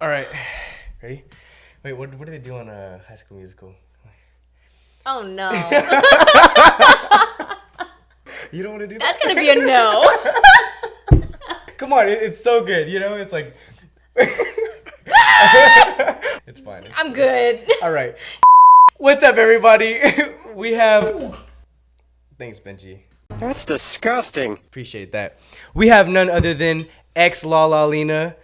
All right. Ready? Wait, what do they do on High School Musical? Oh, no. You don't want to do That's that? going to be a no. Come on, it's so good. You know, it's like... It's fine. I'm good. All right. What's up, everybody? We have... Thanks, Benji. That's disgusting. Appreciate that. We have none other than ex-Paulina,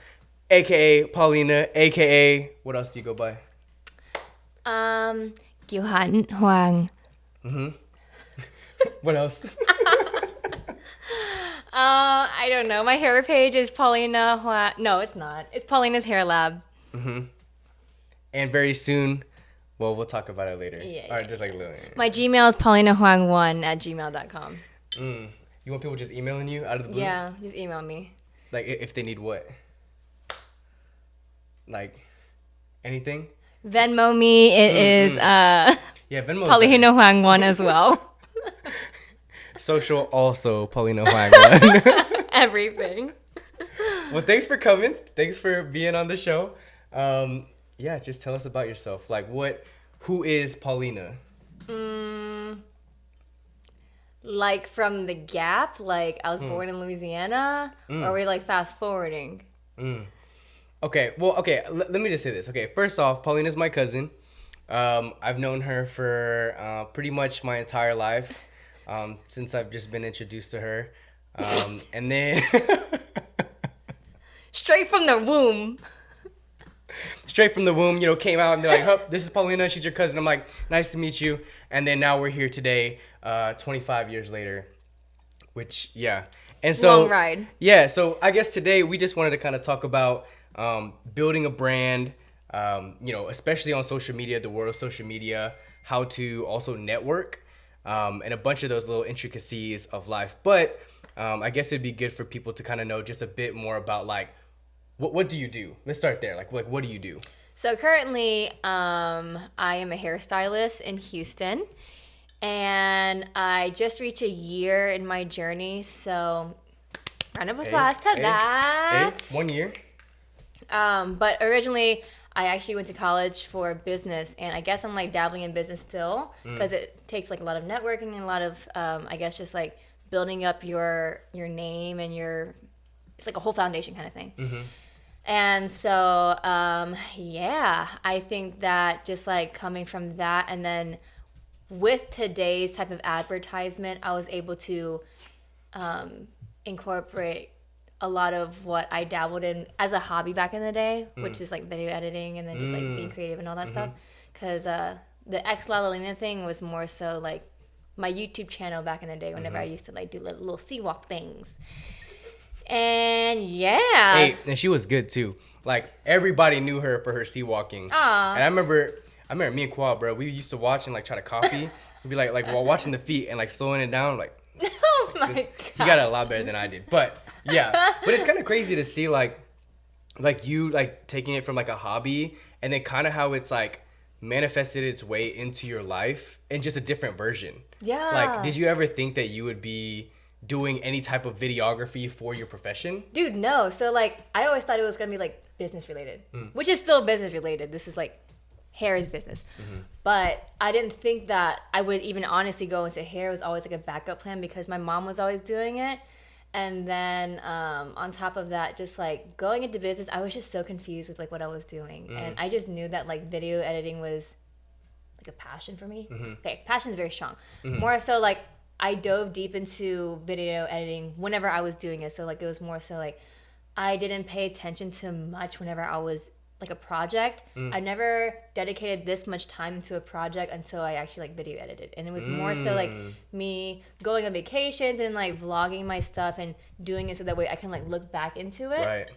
a.k.a. Paulina, a.k.a. What else do you go by? Kiều Hạnh Hoàng. What else? I don't know. My hair page is Paulina Huang. No, it's not. It's Paulina's Hair Lab. And very soon, well, we'll talk about it later. Yeah, All right, just like a little. My Gmail is paulinahuang1@gmail.com. You want people just emailing you out of the blue? Yeah, just email me. Like if they need what? Like anything? Venmo me. It is Yeah, Venmo. Paulina Huang1 as well. Social also Paulina Huang1. Everything. Well, thanks for coming. Thanks for being on the show. Yeah, just tell us about yourself. Like who is Paulina? Like from the gap, like I was born in Louisiana, or are we like fast forwarding? Okay, well, okay, let me just say this. Okay, first off, Paulina's my cousin. I've known her for pretty much my entire life, since I've just been introduced to her. And then... Straight from the womb. Straight from the womb, you know, came out and they're like, oh, this is Paulina, she's your cousin. I'm like, nice to meet you. And then now we're here today, 25 years later, which, yeah. And so, Long ride. Yeah, so I guess today we just wanted to kind of talk about building a brand, you know, especially on social media, the world of social media, how to also network, and a bunch of those little intricacies of life. But I guess it'd be good for people to kind of know just a bit more about, like, what do you do? Let's start there. Like what do you do? So currently, I am a hairstylist in Houston, and I just reached a year in my journey. So, round of applause to that. 1 year. But originally, I actually went to college for business, and I guess I'm like dabbling in business still because it takes like a lot of networking and a lot of, I guess, just like building up your name and it's like a whole foundation kind of thing. And so, yeah, I think that just like coming from that, and then with today's type of advertisement, I was able to incorporate a lot of what I dabbled in as a hobby back in the day, which is like video editing and then just like being creative and all that stuff. Because the ex-Lalina thing was more so like my YouTube channel back in the day whenever I used to like do little sea walk things. And yeah. Hey, and she was good too. Like everybody knew her for her sea walking. Aww. And I remember me and Qual, bro. We used to watch and like try to copy. We'd be like while watching the feet and like slowing it down. Like, Oh my god. he got it a lot better than I did. But yeah, but it's kind of crazy to see like you like taking it from like a hobby and then kind of how it's like manifested its way into your life in just a different version. Yeah. Like, did you ever think that you would be doing any type of videography for your profession? Dude, no. So like I always thought it was gonna be like business related, which is still business related. This is like hair is business. But I didn't think that I would even honestly go into hair. It was always like a backup plan because my mom was always doing it. And then on top of that, just like going into business, I was just so confused with like what I was doing. And I just knew that like video editing was like a passion for me. Okay, passion is very strong. More so like I dove deep into video editing whenever I was doing it. So like it was more so like I didn't pay attention to much whenever I was like a project. I never dedicated this much time to a project until I actually like video edited. And it was more so like me going on vacations and like vlogging my stuff and doing it so that way I can like look back into it. Right.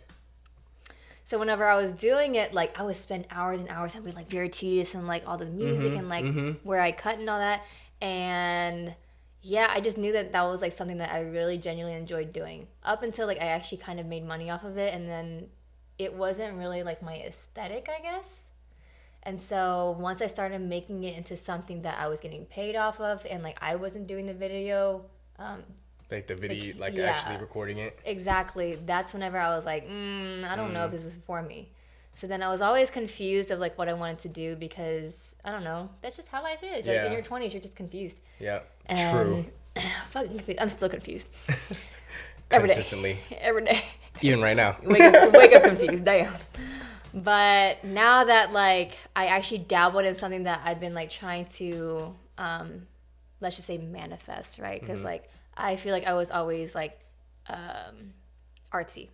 So whenever I was doing it, like I would spend hours and hours and be like very tedious and like all the music and like where I cut and all that. And yeah, I just knew that that was like something that I really genuinely enjoyed doing up until like I actually kind of made money off of it. And then it wasn't really like my aesthetic, I guess. And so once I started making it into something that I was getting paid off of and like I wasn't doing the video, Like the video, yeah. actually recording it. Exactly. That's whenever I was like, I don't know if this is for me. So then I was always confused of like what I wanted to do because I don't know. That's just how life is. Like in your 20s, you're just confused. Yeah. And, True. Fucking confused. I'm still confused. Consistently. Every day. Even right now. wake up confused. Damn. But now that like I actually dabbled in something that I've been like trying to, let's just say manifest, right? Because like I feel like I was always like artsy.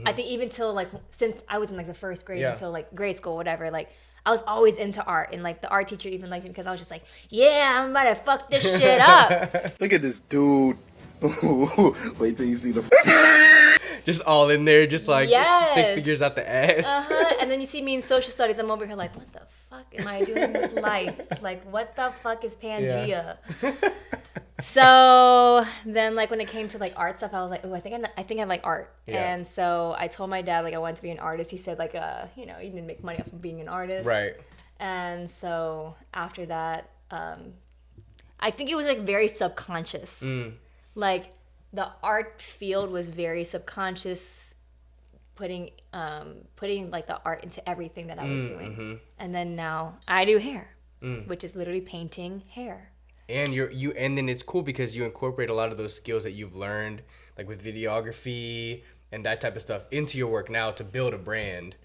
I think even till like since I was in like the first grade until like grade school, whatever, like I was always into art, and like the art teacher even liked me because I was just like, yeah, I'm about to fuck this shit up. Look at this dude. Wait till you see the. Just all in there, just like Yes. stick figures out the ass. And then you see me in social studies, I'm over here like, what the fuck am I doing with life? Like, what the fuck is Pangea? So then, like, when it came to like art stuff, I was like, oh, I think I like art. Yeah. And so I told my dad like I wanted to be an artist. He said like, you know, you didn't make money off of being an artist, Right. And so after that, I think it was like very subconscious. Like the art field was very subconscious, putting like the art into everything that I was doing. And then now I do hair, which is literally painting hair. And and then it's cool because you incorporate a lot of those skills that you've learned, like with videography and that type of stuff, into your work now to build a brand.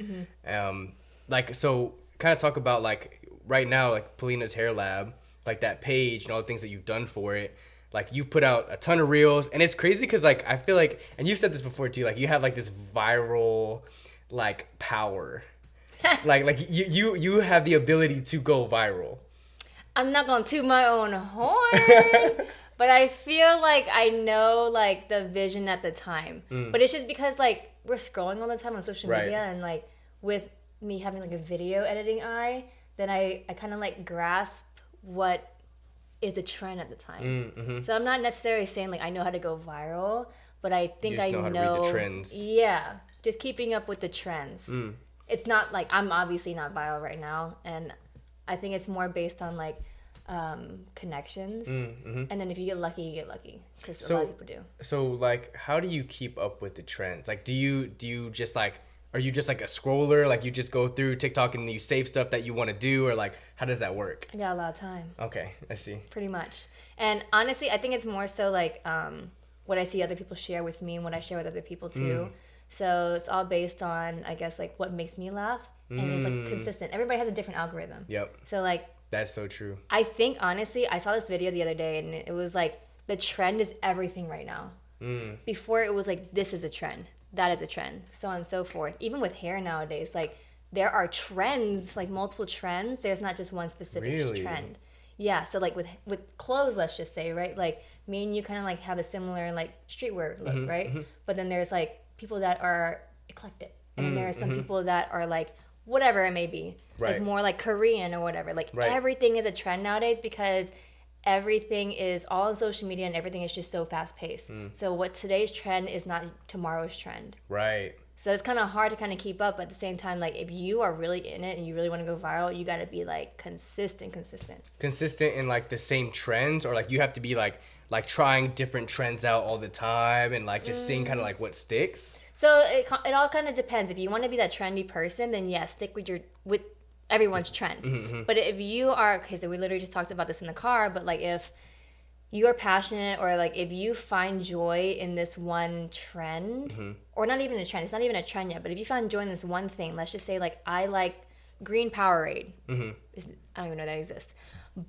Like, so kind of talk about like right now, like Paulina's Hair Lab, like that page and all the things that you've done for it. Like you put out a ton of reels, and it's crazy because like I feel like, and you've said this before too, like you have like this viral like power. like you have the ability to go viral. I'm not gonna toot my own horn, but I feel like I know like the vision at the time. But it's just because like we're scrolling all the time on social media, and like with me having like a video editing eye, then I kind of like grasp what is the trend at the time. So I'm not necessarily saying like I know how to go viral, but I think You just know how to read the trends. Yeah, just keeping up with the trends. It's not like I'm obviously not viral right now, and I think it's more based on like connections, and then if you get lucky, you get lucky, because a lot of people do. So like, how do you keep up with the trends? Like, do you just like, are you just like a scroller? Like you just go through TikTok and you save stuff that you want to do, or like how does that work? I got a lot of time. Okay, I see. Pretty much. And honestly, I think it's more so like what I see other people share with me and what I share with other people too. So it's all based on, I guess, like what makes me laugh, and it's like consistent. Everybody has a different algorithm. Yep. So like, that's so true. I think honestly, I saw this video the other day, and it was like the trend is everything right now. Before it was like this is a trend, that is a trend, so on and so forth. Even with hair nowadays, like there are trends, like multiple trends. There's not just one specific trend. Yeah. So like with clothes, let's just say, right? Like me and you kind of like have a similar like streetwear look, right? But then there's like people that are eclectic, and then there are some people that are like whatever it may be, like more like Korean or whatever. Like everything is a trend nowadays because everything is all on social media and everything is just so fast paced. So what today's trend is not tomorrow's trend. Right. So it's kind of hard to kind of keep up, but at the same time, like if you are really in it and you really want to go viral, you got to be like consistent In like the same trends, or like you have to be like trying different trends out all the time and like just seeing kind of like what sticks. So it all kind of depends. If you want to be that trendy person, then yeah, stick with everyone's trend. But if you are, okay, so we literally just talked about this in the car, but like if you're passionate, or like if you find joy in this one trend, or not even a trend, it's not even a trend yet, but if you find joy in this one thing, let's just say like I like green Powerade. I don't even know that exists.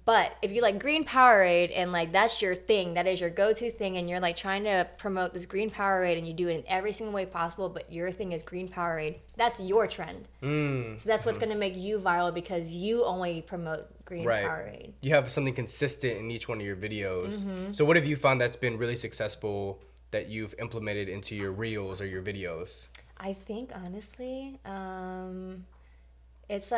But if you like green Powerade and like that's your thing, that is your go-to thing, and you're like trying to promote this green Powerade and you do it in every single way possible, but your thing is green Powerade, that's your trend. So that's what's going to make you viral, because you only promote green Powerade. You have something consistent in each one of your videos. So what have you found that's been really successful that you've implemented into your reels or your videos? I think honestly, it's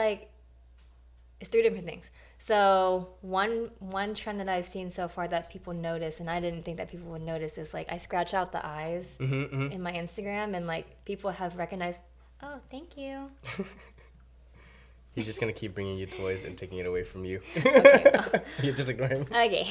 three different things. So one trend that I've seen so far that people notice, and I didn't think that people would notice, is like I scratch out the eyes in my Instagram, and like people have recognized. Oh, thank you. He's just gonna keep bringing you toys and taking it away from you. Okay. You just ignore him. Okay.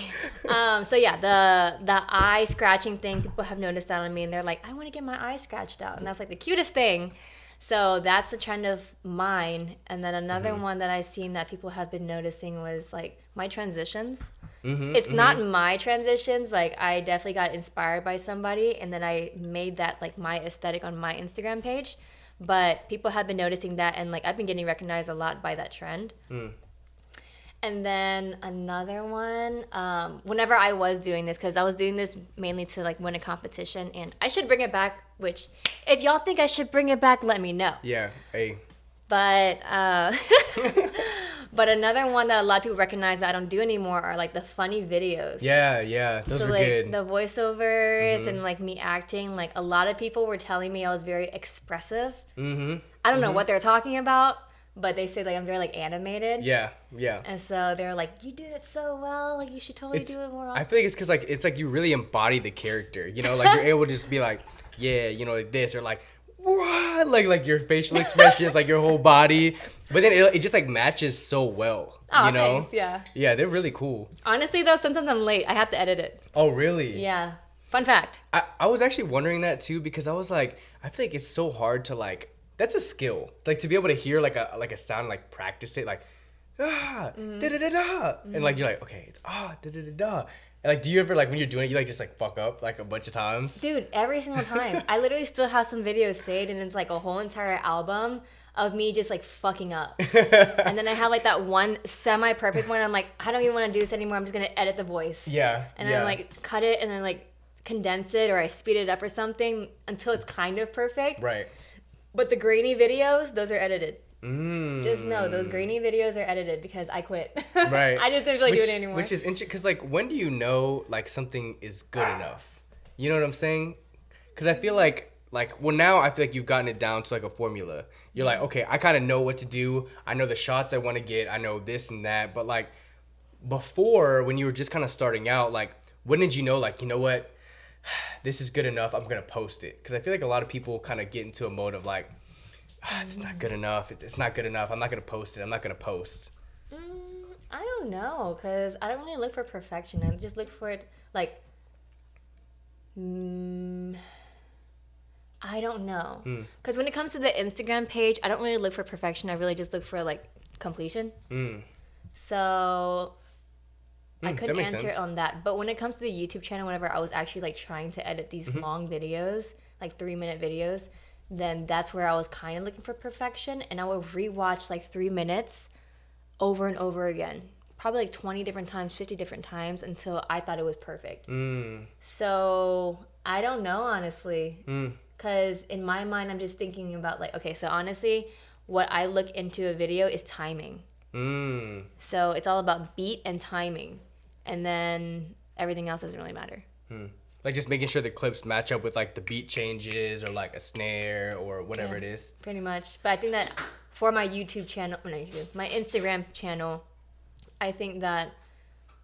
So yeah, the eye scratching thing, people have noticed that on me, and they're like, I want to get my eye scratched out, and that's like the cutest thing. So that's the trend of mine. And then another one that I seen that people have been noticing was like my transitions. It's not my transitions. Like I definitely got inspired by somebody and then I made that like my aesthetic on my Instagram page. But people have been noticing that and like I've been getting recognized a lot by that trend. And then another one, whenever I was doing this, because I was doing this mainly to like win a competition, and I should bring it back, which if y'all think I should bring it back, let me know. Yeah, hey. But but another one that a lot of people recognize that I don't do anymore are like the funny videos. Yeah, those so were like good. the voiceovers and like me acting, like a lot of people were telling me I was very expressive. I don't know what they're talking about. But they say like I'm very like animated. Yeah. And so they're like, you do it so well. Like you should totally do it more often. I feel like it's because like it's like you really embody the character. You know, like you're able to just be like, yeah, you know, like this or like what, like your facial expressions, like your whole body. But then it just like matches so well. Oh, you know? thanks. Yeah. Yeah, they're really cool. Honestly, though, sometimes I'm late. I have to edit it. Oh, really? Yeah. Fun fact. I was actually wondering that too because I was like, I feel like it's so hard to like. That's a skill, like to be able to hear like a sound, like practice it, like da da da da, and like you're like okay, it's da da da da, and like do you ever like when you're doing it, you like just like fuck up like a bunch of times? Dude, every single time. I literally still have some videos saved, and it's like a whole entire album of me just like fucking up. And then I have like that one semi-perfect one. I'm like, I don't even want to do this anymore. I'm just gonna edit the voice. Yeah. And then like cut it, and then like condense it, or I speed it up or something until it's kind of perfect. Right. But the grainy videos, those are edited. Just know those grainy videos are edited because I quit. Right. I just didn't really do it anymore. Which is interesting because like when do you know like something is good enough? You know what I'm saying? Because I feel like well now I feel like you've gotten it down to like a formula. You're like okay, I kind of know what to do. I know the shots I want to get. I know this and that. But like before when you were just kind of starting out, like when did you know like you know what? This is good enough. I'm gonna post it because I feel like a lot of people kind of get into a mode of like, it's not good enough. It's not good enough. I'm not gonna post it. I'm not gonna post. I don't know because I don't really look for perfection. I just look for it like, I don't know because when it comes to the Instagram page, I don't really look for perfection. I really just look for like completion. So. I couldn't answer it on that. But when it comes to the YouTube channel, whenever I was actually like trying to edit these long videos, like 3-minute videos, then that's where I was kind of looking for perfection. And I would rewatch like 3 minutes over and over again. Probably like 20 different times, 50 different times until I thought it was perfect. So I don't know, honestly. Because in my mind, I'm just thinking about like, okay, so honestly, what I look into a video is timing. So it's all about beat and timing. And then everything else doesn't really matter. Like just making sure the clips match up with like the beat changes or like a snare or whatever it is. Pretty much. But I think that for my YouTube channel, my Instagram channel, I think that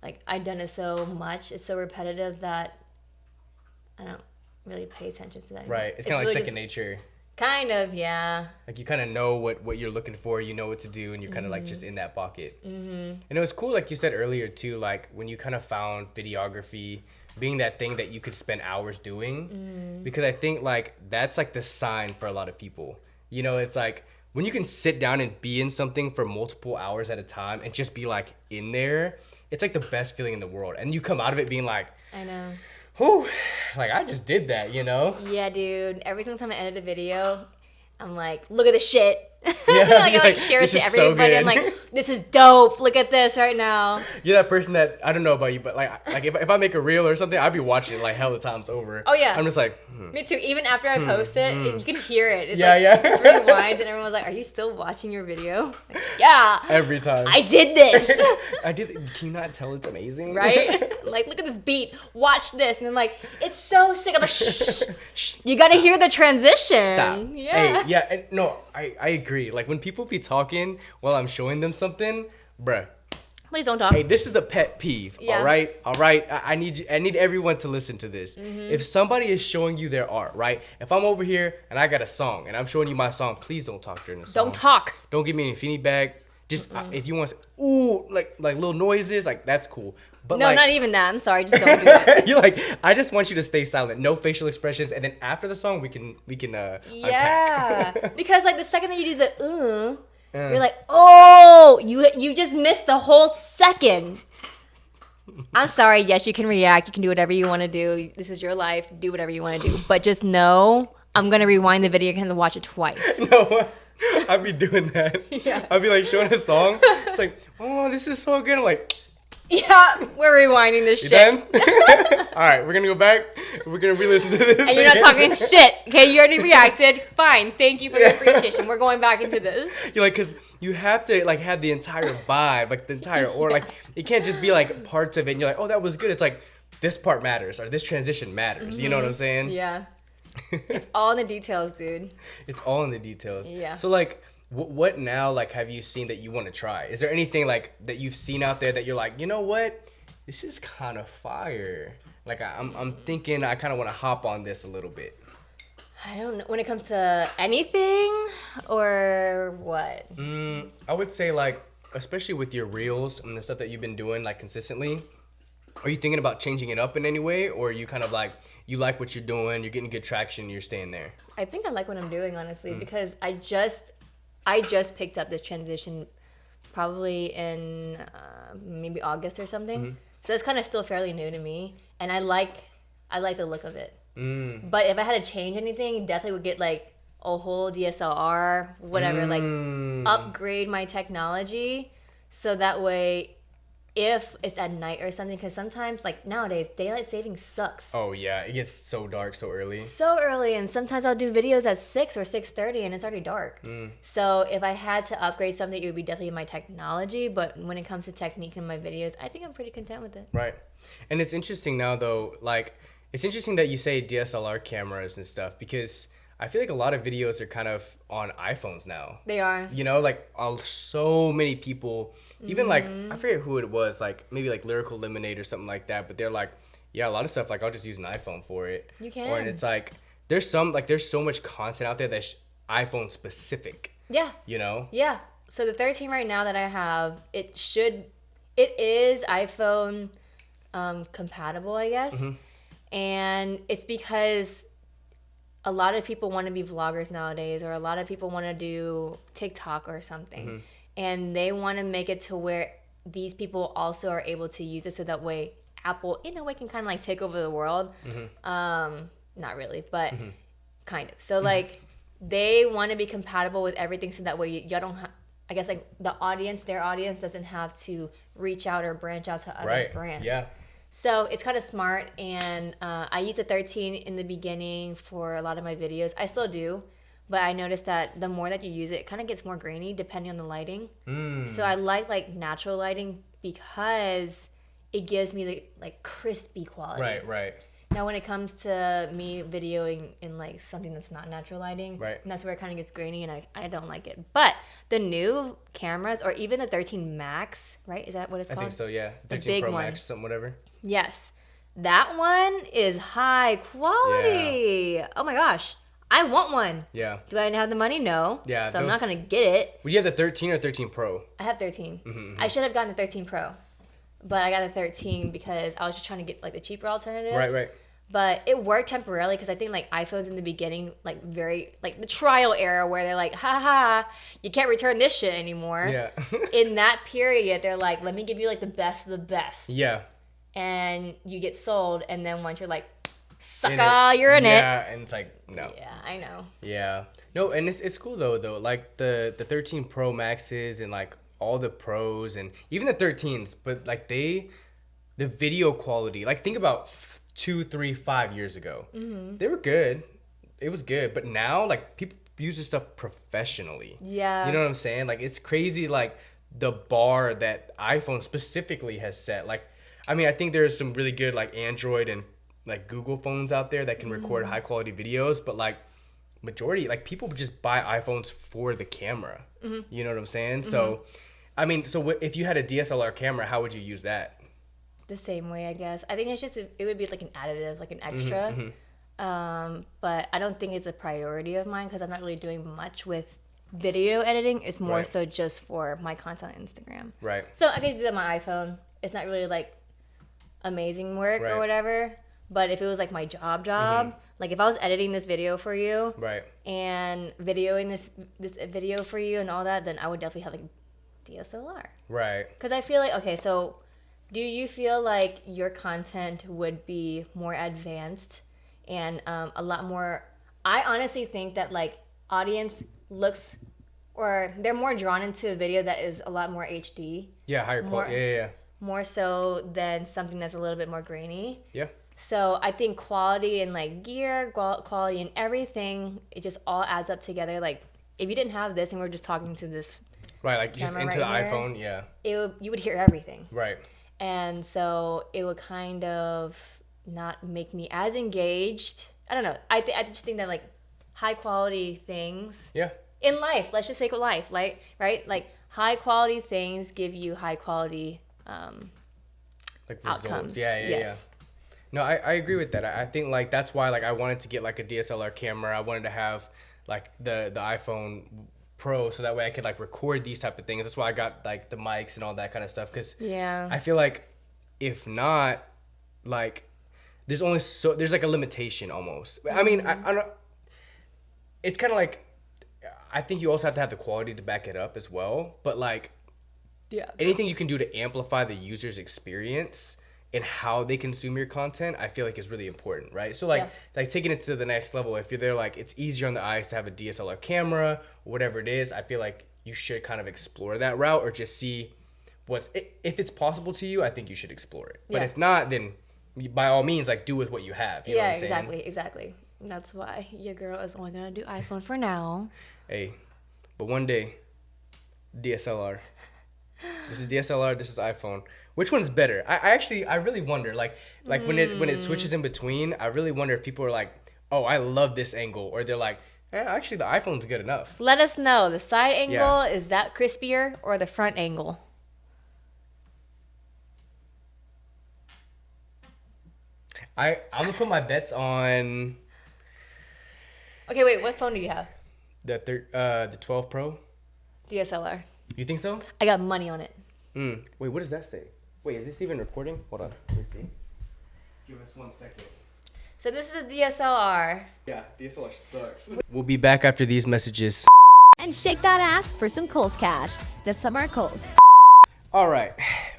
like I've done it so much, it's so repetitive that I don't really pay attention to that anymore. Right. It's kind of like second nature. Kind of, yeah. Like you kind of know what you're looking for, you know what to do, and you're kind of like just in that pocket. And it was cool, like you said earlier too, like when you kind of found videography being that thing that you could spend hours doing, because I think like that's like the sign for a lot of people. You know, it's like when you can sit down and be in something for multiple hours at a time and just be like in there, it's like the best feeling in the world. And you come out of it being like, I know. whew, like I just did that, you know? Yeah, dude. Every single time I edit a video, I'm like, look at this shit. Yeah, like, I like share it to everybody. So I'm like, this is dope. Look at this right now. You're that person that, I don't know about you, but like if I make a reel or something, I'd be watching it like hella times over. Oh, yeah. I'm just like, Me too. Even after I post it, you can hear it. It's Yeah. Just rewinds, and everyone's like, are you still watching your video? Like, yeah. Every time. I did this. I did. Can you not tell it's amazing? Right? Like, look at this beat. Watch this. And then like, it's so sick. I'm like, shh. You got to hear the transition. Stop. Yeah. Hey, yeah. And no, I agree. Like when people be talking while I'm showing them something, bruh. Please don't talk. Hey, this is a pet peeve. Yeah. All right. I need everyone to listen to this. If somebody is showing you their art, right? If I'm over here and I got a song and I'm showing you my song, please don't talk during the song. Don't talk. Don't give me any feedback. Just if you want to, ooh, like little noises, like that's cool. But No, like, not even that. I'm sorry. Just don't do it. you're like, I just want you to stay silent, no facial expressions, and then after the song, we can unpack. Yeah. Because like the second that you do the you're like, oh, you just missed the whole second. I'm sorry. Yes, you can react. You can do whatever you want to do. This is your life. Do whatever you want to do. But just know, I'm gonna rewind the video. You're gonna have to watch it twice. No, I'd be doing that. Yeah. I'd be like showing a song. It's like, oh, this is so good. I'm like, Yeah, we're rewinding this you shit. done? All right, we're gonna go back. We're gonna re-listen to this. And you're not talking shit. Okay, you already reacted. Fine. Thank you for your appreciation. We're going back into this. You're like, cause you have to like have the entire vibe, like the entire or like it can't just be like parts of it. And you're like, oh, that was good. It's like this part matters or this transition matters. You know what I'm saying? Yeah. It's all in the details, dude. It's all in the details. Yeah. So like, what now? Like, have you seen that you want to try? Is there anything like that you've seen out there that you're like, you know what, this is kind of fire. Like I'm thinking I kind of want to hop on this a little bit. I don't know. When it comes to anything or what? I would say like, especially with your reels and the stuff that you've been doing like consistently, are you thinking about changing it up in any way, or are you kind of like, you like what you're doing, you're getting good traction, you're staying there? I think I like what I'm doing, honestly, because I just picked up this transition probably in maybe August or something. So it's kind of still fairly new to me, and I like the look of it. But if I had to change anything, definitely would get like a whole DSLR, whatever, like upgrade my technology so that way if it's at night or something, because sometimes like nowadays daylight saving sucks. Oh yeah, it gets so dark so early. So early, and sometimes I'll do videos at 6 or 6:30 and it's already dark. So if I had to upgrade something, it would be definitely my technology. But when it comes to technique in my videos, I think I'm pretty content with it. Right. And it's interesting now though, like it's interesting that you say DSLR cameras and stuff, because I feel like a lot of videos are kind of on iPhones now. They are. You know, like so many people, even like, I forget who it was, like maybe like Lyrical Lemonade or something like that, but they're like, yeah, a lot of stuff, like I'll just use an iPhone for it. You can. Or and it's like, there's so much content out there that's iPhone specific. Yeah. You know? Yeah. So the 13 right now that I have, it is iPhone compatible, I guess. And it's because a lot of people want to be vloggers nowadays, or a lot of people want to do TikTok or something. And they want to make it to where these people also are able to use it, so that way Apple, in a way, can kind of like take over the world. Not really, but kind of. So like they want to be compatible with everything, so that way y'all don't have, I guess like their audience doesn't have to reach out or branch out to other brands. Yeah. So it's kind of smart, and I used a 13 in the beginning for a lot of my videos. I still do, but I noticed that the more that you use it, it kind of gets more grainy depending on the lighting. So I like natural lighting because it gives me the like crispy quality. Right. Now when it comes to me videoing in like something that's not natural lighting, and that's where it kind of gets grainy, and I don't like it. But the new cameras, or even the 13 Max, right? Is that what it's called? I think so, yeah. 13 big Pro one. Max, something, whatever. Yes. That one is high quality. Yeah. Oh my gosh. I want one. Yeah. Do I have the money? No. Yeah. So I'm not going to get it. Would you have the 13 or 13 Pro? I have 13. I should have gotten the 13 Pro. But I got the 13 because I was just trying to get like the cheaper alternative. Right. But it worked temporarily, because I think like iPhones in the beginning, like very like the trial era where they're like, haha, you can't return this shit anymore. Yeah. In that period, they're like, let me give you like the best of the best. Yeah. And you get sold, and then once you're like, sucker, you're in it. Yeah, and it's like, no. Yeah, I know. Yeah. No, and it's cool though. Like the 13 Pro Maxes and like all the Pros and even the 13s, but like the video quality, like think about 2, 3, 5 years ago. They were good. It was good. But now, like, people use this stuff professionally. Yeah. You know what I'm saying? Like, it's crazy, like, the bar that iPhone specifically has set. Like, I mean, I think there's some really good, like, Android and, like, Google phones out there that can record high-quality videos. But, like, majority, like, people just buy iPhones for the camera. You know what I'm saying? So, I mean, so if you had a DSLR camera, how would you use that? The same way, I guess. I think it's just, it would be like an additive, like an extra. But I don't think it's a priority of mine, because I'm not really doing much with video editing is more Right. so just for my content on Instagram. Right. So I could just do that on my iPhone. It's not really like amazing work Right. or whatever. But if it was like my job, like if I was editing this video for you Right. and videoing this video for you and all that, then I would definitely have like DSLR. Right. Because I feel like, okay, so do you feel like your content would be more advanced and a lot more? I honestly think that like audience looks, or they're more drawn into a video that is a lot more HD, Yeah. Higher quality. More- Yeah. more so than something that's a little bit more grainy. Yeah. So I think quality and like gear, quality and everything, it just all adds up together. Like if you didn't have this and we're just talking to this, Right. Like just Camera into right the here. iPhone. Yeah. you would hear everything. Right. And so it would kind of not make me as engaged. I don't know. I just think that like high quality things Yeah. in life, let's just say with life, like, right? Like high quality things give you high quality Like results. outcomes. Yeah. Yes. No, I agree with that. I think like that's why like I wanted to get like a DSLR camera. I wanted to have like the iPhone Pro so that way I could like record these type of things. That's why I got like the mics and all that kind of stuff, because Yeah. I feel like if not, like there's like a limitation almost. I mean, I don't. It's kind of like I think you also have to have the quality to back it up as well. But like Yeah. anything you can do to amplify the user's experience and how they consume your content, I feel like is really important, right? So like Yeah. like taking it to the next level, if you're there, like it's easier on the eyes to have a DSLR camera or whatever it is, I feel like you should kind of explore that route or just see if it's possible to you. I think you should explore it. But Yeah. if not, then by all means, like do with what you have. You know Yeah, what I'm saying? exactly. That's why your girl is only gonna do iPhone for now. Hey, but one day, DSLR. This is DSLR. This is iPhone. Which one's better? I really wonder. Like when it switches in between, I really wonder if people are like, oh, I love this angle, or they're like, actually the iPhone's good enough. Let us know. The side angle, Yeah. is that crispier or the front angle? I'm gonna put my bets on Okay, wait. What phone do you have? the 12 Pro. DSLR. You think so? I got money on it. Wait, what does that say? Wait, is this even recording? Hold on, let me see. Give us 1 second. So this is a DSLR. Yeah, DSLR sucks. We'll be back after these messages. And shake that ass for some Kohl's cash. This summer at Kohl's. All right,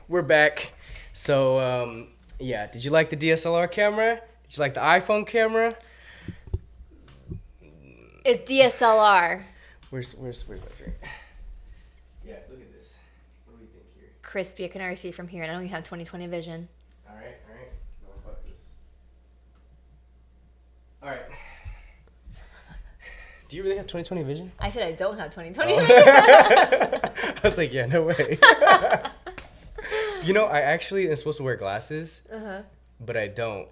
we're back. So, yeah, did you like the DSLR camera? Did you like the iPhone camera? It's DSLR. Where's my drink? Yeah, look at this. What do we think here? Crispy. I can already see from here, and I don't even have 20/20 vision. All right. No, fuck this. All right. Do you really have 20/20 vision? I said I don't have 20/20 Oh. vision. I was like, yeah, no way. You know, I actually am supposed to wear glasses, but I don't.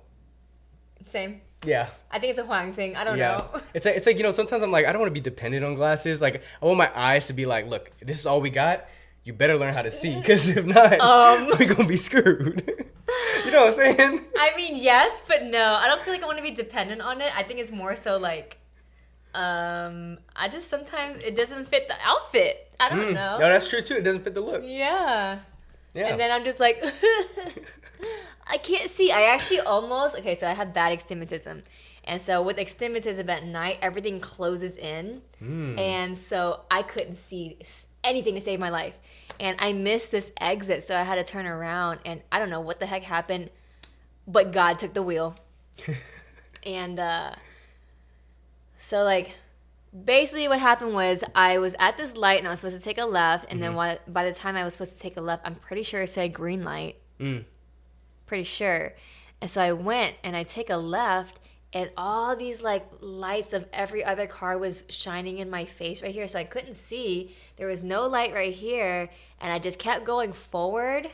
Same. Yeah. I think it's a Huang thing. I don't Yeah. know. It's like, you know, sometimes I'm like, I don't want to be dependent on glasses. Like, I want my eyes to be like, look, this is all we got. You better learn how to see, because if not, we're going to be screwed. You know what I'm saying? I mean, yes, but no. I don't feel like I want to be dependent on it. I think it's more so like, I just sometimes it doesn't fit the outfit. I don't know. No, that's true too. It doesn't fit the look. Yeah. Yeah. And then I'm just like, I can't see. I actually almost, okay, so I have bad astigmatism. And so with astigmatism at night, everything closes in. And so I couldn't see anything to save my life. And I missed this exit, so I had to turn around. And I don't know what the heck happened, but God took the wheel. And so, like, basically what happened was I was at this light and I was supposed to take a left, and then by the time I was supposed to take a left, I'm pretty sure it said green light. Pretty sure. And so I went and I take a left, and all these like lights of every other car was shining in my face right here, so I couldn't see. There was no light right here, and I just kept going forward,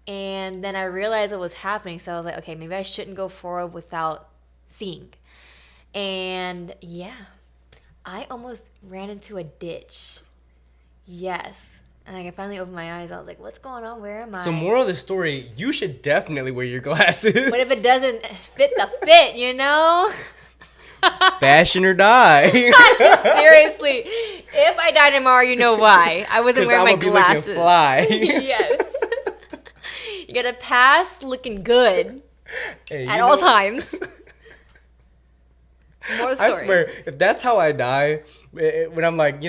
and then I realized what was happening, so I was like, okay, maybe I shouldn't go forward without seeing. And yeah, I almost ran into a ditch. Yes. And like, I finally opened my eyes. I was like, what's going on? Where am I? So moral of the story, you should definitely wear your glasses. What if it doesn't fit the fit, you know? Fashion or die. Seriously, if I die tomorrow, you know why. I wasn't wearing my glasses. Be looking fly. Yes. You gotta pass looking good Hey, at all times. More story. I swear, if that's how I die, when I'm like,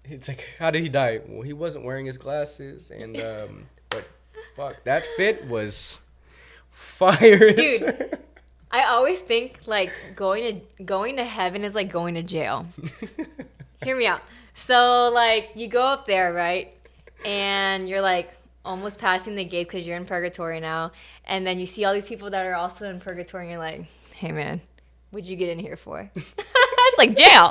it's like, how did he die? Well, he wasn't wearing his glasses, and but fuck, that fit was fire. Dude, I always think like going to heaven is like going to jail. Hear me out. So like you go up there, right? And you're like almost passing the gates because you're in purgatory now. And then you see all these people that are also in purgatory and you're like, hey man, what'd you get in here for? It's like jail.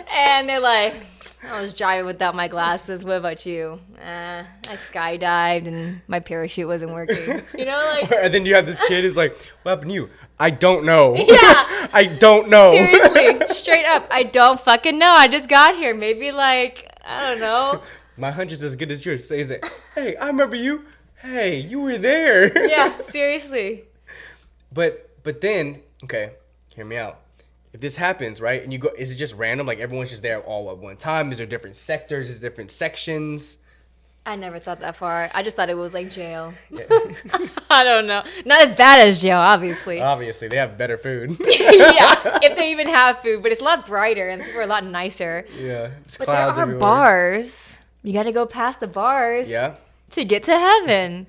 And they're like, I was driving without my glasses. What about you? I skydived and my parachute wasn't working. Like. And then you have this kid who's like, what happened to you? I don't know. Yeah. I don't know. Seriously, straight up. I don't fucking know. I just got here. Maybe like, I don't know. My hunch is as good as yours. Says it. Hey, I remember you. Hey, you were there. Yeah, seriously. But then, okay, hear me out. If this happens, right, and you go, is it just random? Like everyone's just there all at one time? Is there different sectors? Is there different sections? I never thought that far. I just thought it was like jail. Yeah. I don't know. Not as bad as jail, obviously. Obviously, they have better food. Yeah, if they even have food, but it's a lot brighter and people are a lot nicer. Yeah, it's but clouds there are everywhere. bars. You got to go past the bars. Yeah. To get to heaven.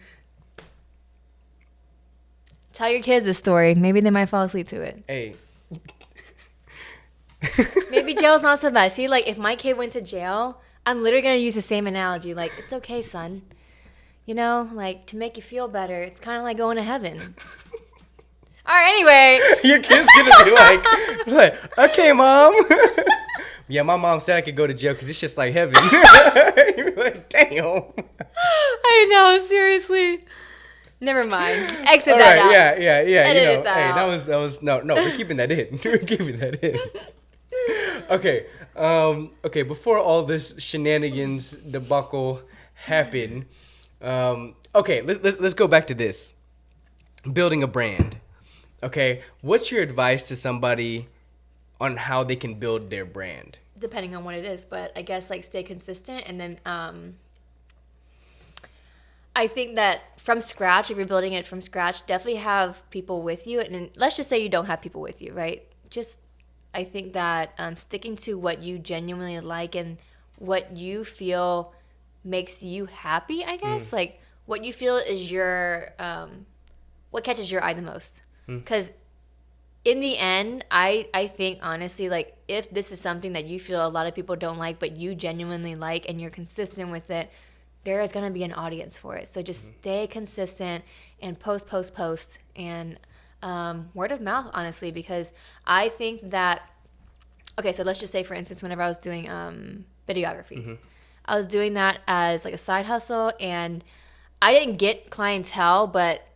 Tell your kids this story. Maybe they might fall asleep to it. Hey. Maybe jail's not so bad. See, like if my kid went to jail, I'm literally going to use the same analogy. Like, it's okay, son. Like to make you feel better. It's kind of like going to heaven. All right, anyway. Your kid's going to be like, okay, mom. Yeah, my mom said I could go to jail because it's just like heaven. You're like, damn. I know, seriously. Never mind. Exit All that right, out. yeah. Edit that out. That was no, we're keeping that in. We're keeping that in. Okay, before all this shenanigans debacle happened, okay, let's go back to this. Building a brand. Okay, what's your advice to somebody on how they can build their brand? Depending on what it is, but I guess like stay consistent, and then I think that from scratch, if you're building it from scratch, definitely have people with you. And then, let's just say you don't have people with you, right? I think that sticking to what you genuinely like and what you feel makes you happy, I guess. Like what you feel is your, what catches your eye the most. Because in the end, I think honestly, like if this is something that you feel a lot of people don't like, but you genuinely like and you're consistent with it, there is going to be an audience for it. So just stay consistent and post and word of mouth, honestly, because I think that, okay, so let's just say, for instance, whenever I was doing videography, I was doing that as like a side hustle, and I didn't get clientele, but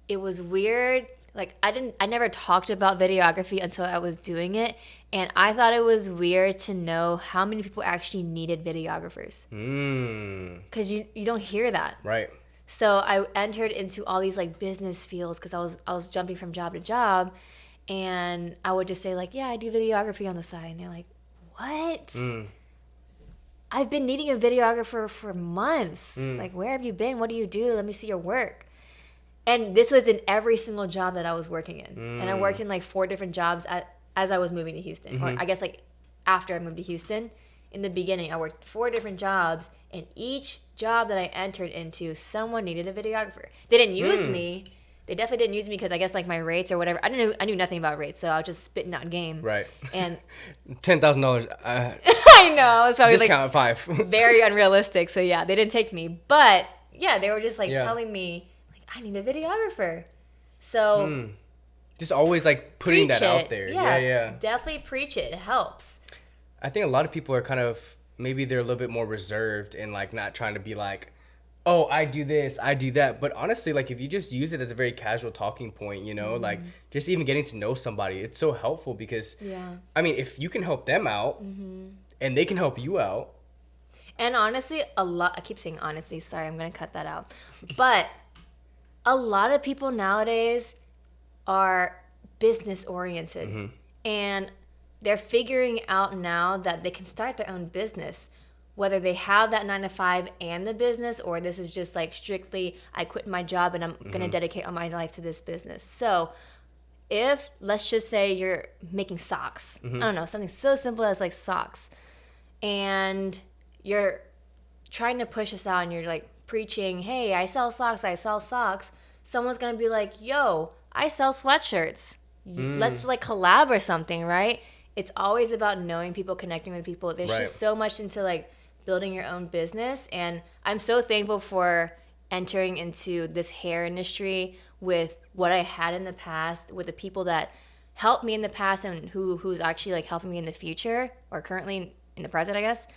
it was weird. Like I never talked about videography until I was doing it, and I thought it was weird to know how many people actually needed videographers. Because you don't hear that. Right. So I entered into all these like business fields because I was jumping from job to job, and I would just say like, yeah, I do videography on the side, and they're like, what? I've been needing a videographer for months. Like, where have you been? What do you do? Let me see your work. And this was in every single job that I was working in. And I worked in like 4 different jobs as I was moving to Houston. Or I guess like after I moved to Houston. In the beginning, I worked 4 different jobs. And each job that I entered into, someone needed a videographer. They didn't use me. They definitely didn't use me because I guess like my rates or whatever. I knew nothing about rates, so I was just spitting out game. Right. And $10,000. I know, it was probably discount like 5. very unrealistic. So yeah, they didn't take me. But yeah, they were just like telling me, I need a videographer. So just always like putting that out there. Yeah. Definitely preach it. It helps. I think a lot of people are kind of, maybe they're a little bit more reserved and like not trying to be like, oh, I do this, I do that. But honestly, like if you just use it as a very casual talking point, like just even getting to know somebody, it's so helpful because, I mean, if you can help them out and they can help you out. And honestly, I keep saying honestly, sorry, I'm going to cut that out. But a lot of people nowadays are business oriented. And they're figuring out now that they can start their own business, whether they have that 9 to 5 and the business, or this is just like strictly, I quit my job and I'm going to dedicate all my life to this business. So if, let's just say you're making socks, I don't know, something so simple as like socks, and you're trying to push this out and you're like preaching, hey, I sell socks, someone's going to be like, yo, I sell sweatshirts. Let's like collab or something, right? It's always about knowing people, connecting with people. There's just so much into like building your own business. And I'm so thankful for entering into this hair industry with what I had in the past, with the people that helped me in the past and who's actually like helping me in the future, or currently in the present, I guess.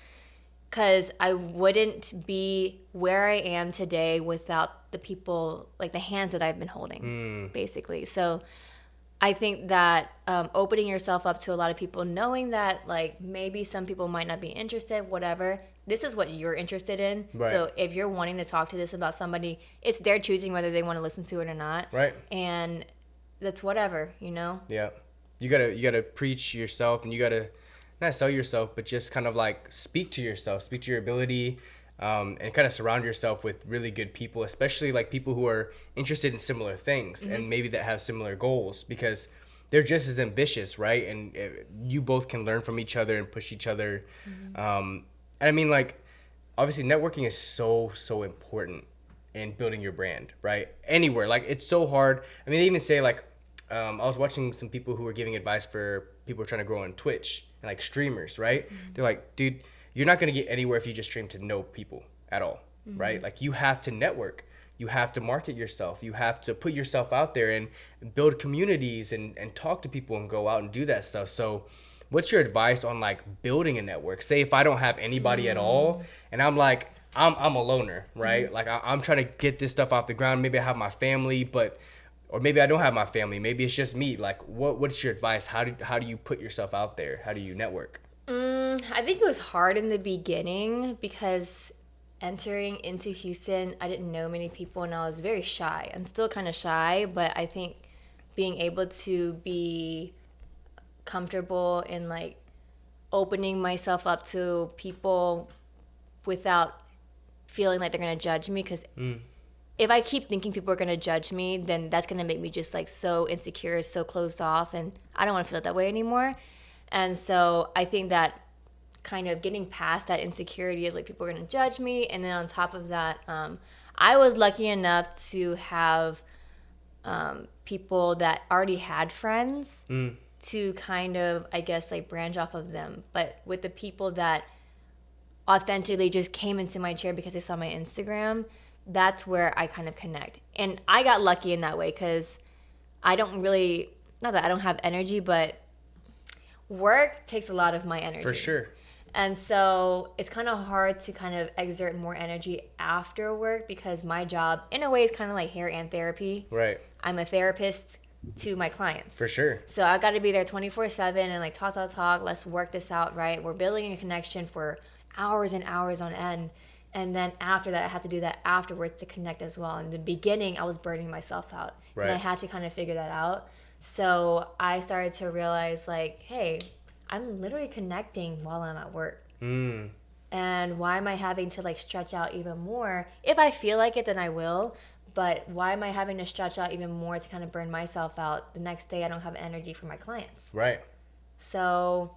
Because I wouldn't be where I am today without the people, like the hands that I've been holding, basically. So I think that opening yourself up to a lot of people, knowing that like maybe some people might not be interested, whatever, this is what you're interested in. Right. So if you're wanting to talk to this about somebody, it's their choosing whether they want to listen to it or not. Right. And that's whatever, you know? Yeah. You gotta preach yourself, and you gotta not sell yourself, but just kind of like speak to yourself, speak to your ability, and kind of surround yourself with really good people, especially like people who are interested in similar things and maybe that have similar goals, because they're just as ambitious, right? And you both can learn from each other and push each other. And I mean, like, obviously networking is so important in building your brand, right? Anywhere, like it's so hard. I mean, they even say like, I was watching some people who were giving advice for people who are trying to grow on Twitch and like streamers, right? They're like, dude, you're not going to get anywhere if you just stream to know people at all, right? Like you have to network. You have to market yourself. You have to put yourself out there and build communities and talk to people and go out and do that stuff. So what's your advice on like building a network? Say if I don't have anybody at all and I'm like, I'm a loner, right? Like I'm trying to get this stuff off the ground. Maybe I have my family, or maybe I don't have my family. Maybe it's just me. Like what's your advice? How do you put yourself out there? How do you network? I think it was hard in the beginning because entering into Houston, I didn't know many people and I was very shy. I'm still kind of shy, but I think being able to be comfortable in like opening myself up to people without feeling like they're going to judge me, because if I keep thinking people are going to judge me, then that's going to make me just like so insecure, so closed off, and I don't want to feel that way anymore. And so I think that kind of getting past that insecurity of like people are going to judge me, and then on top of that, I was lucky enough to have people that already had friends to kind of, I guess, like branch off of them. But with the people that authentically just came into my chair because they saw my Instagram, that's where I kind of connect. And I got lucky in that way because I don't really, not that I don't have energy, but work takes a lot of my energy. For sure. And so it's kind of hard to kind of exert more energy after work because my job, in a way, is kind of like hair and therapy. Right. I'm a therapist to my clients. For sure. So I got to be there 24/7 and like talk. Let's work this out, right? We're building a connection for hours and hours on end. And then after that, I had to do that afterwards to connect as well. In the beginning, I was burning myself out. Right. And I had to kind of figure that out. So I started to realize like, hey, I'm literally connecting while I'm at work. And why am I having to like stretch out even more? If I feel like it, then I will. But why am I having to stretch out even more to kind of burn myself out? The next day, I don't have energy for my clients. Right. So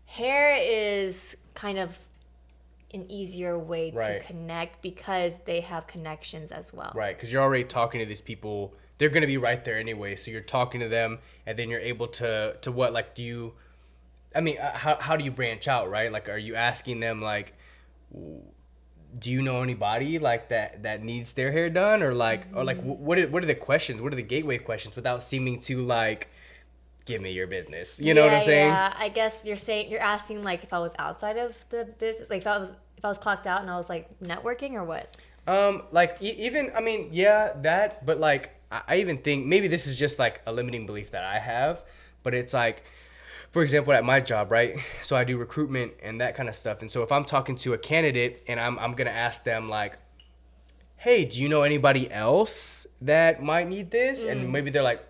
hair is kind of an easier way to connect because they have connections as well. Right, because you're already talking to these people. They're going to be right there anyway. So you're talking to them, and then you're able to what? Like, do you... I mean, how do you branch out, right? Like, are you asking them, like, do you know anybody, like, that needs their hair done? Or, like, what are the questions? What are the gateway questions without seeming to, like, give me your business? You know what I'm saying? Yeah, I guess you're asking, like, if I was outside of the business, like, if I was clocked out and I was, like, networking or what? Like, even, I mean, yeah, that, but, like, I even think, maybe this is just, like, a limiting belief that I have, but it's, like, for example, at my job, right? So I do recruitment and that kind of stuff. And so if I'm talking to a candidate and I'm going to ask them like, hey, do you know anybody else that might need this? And maybe they're like,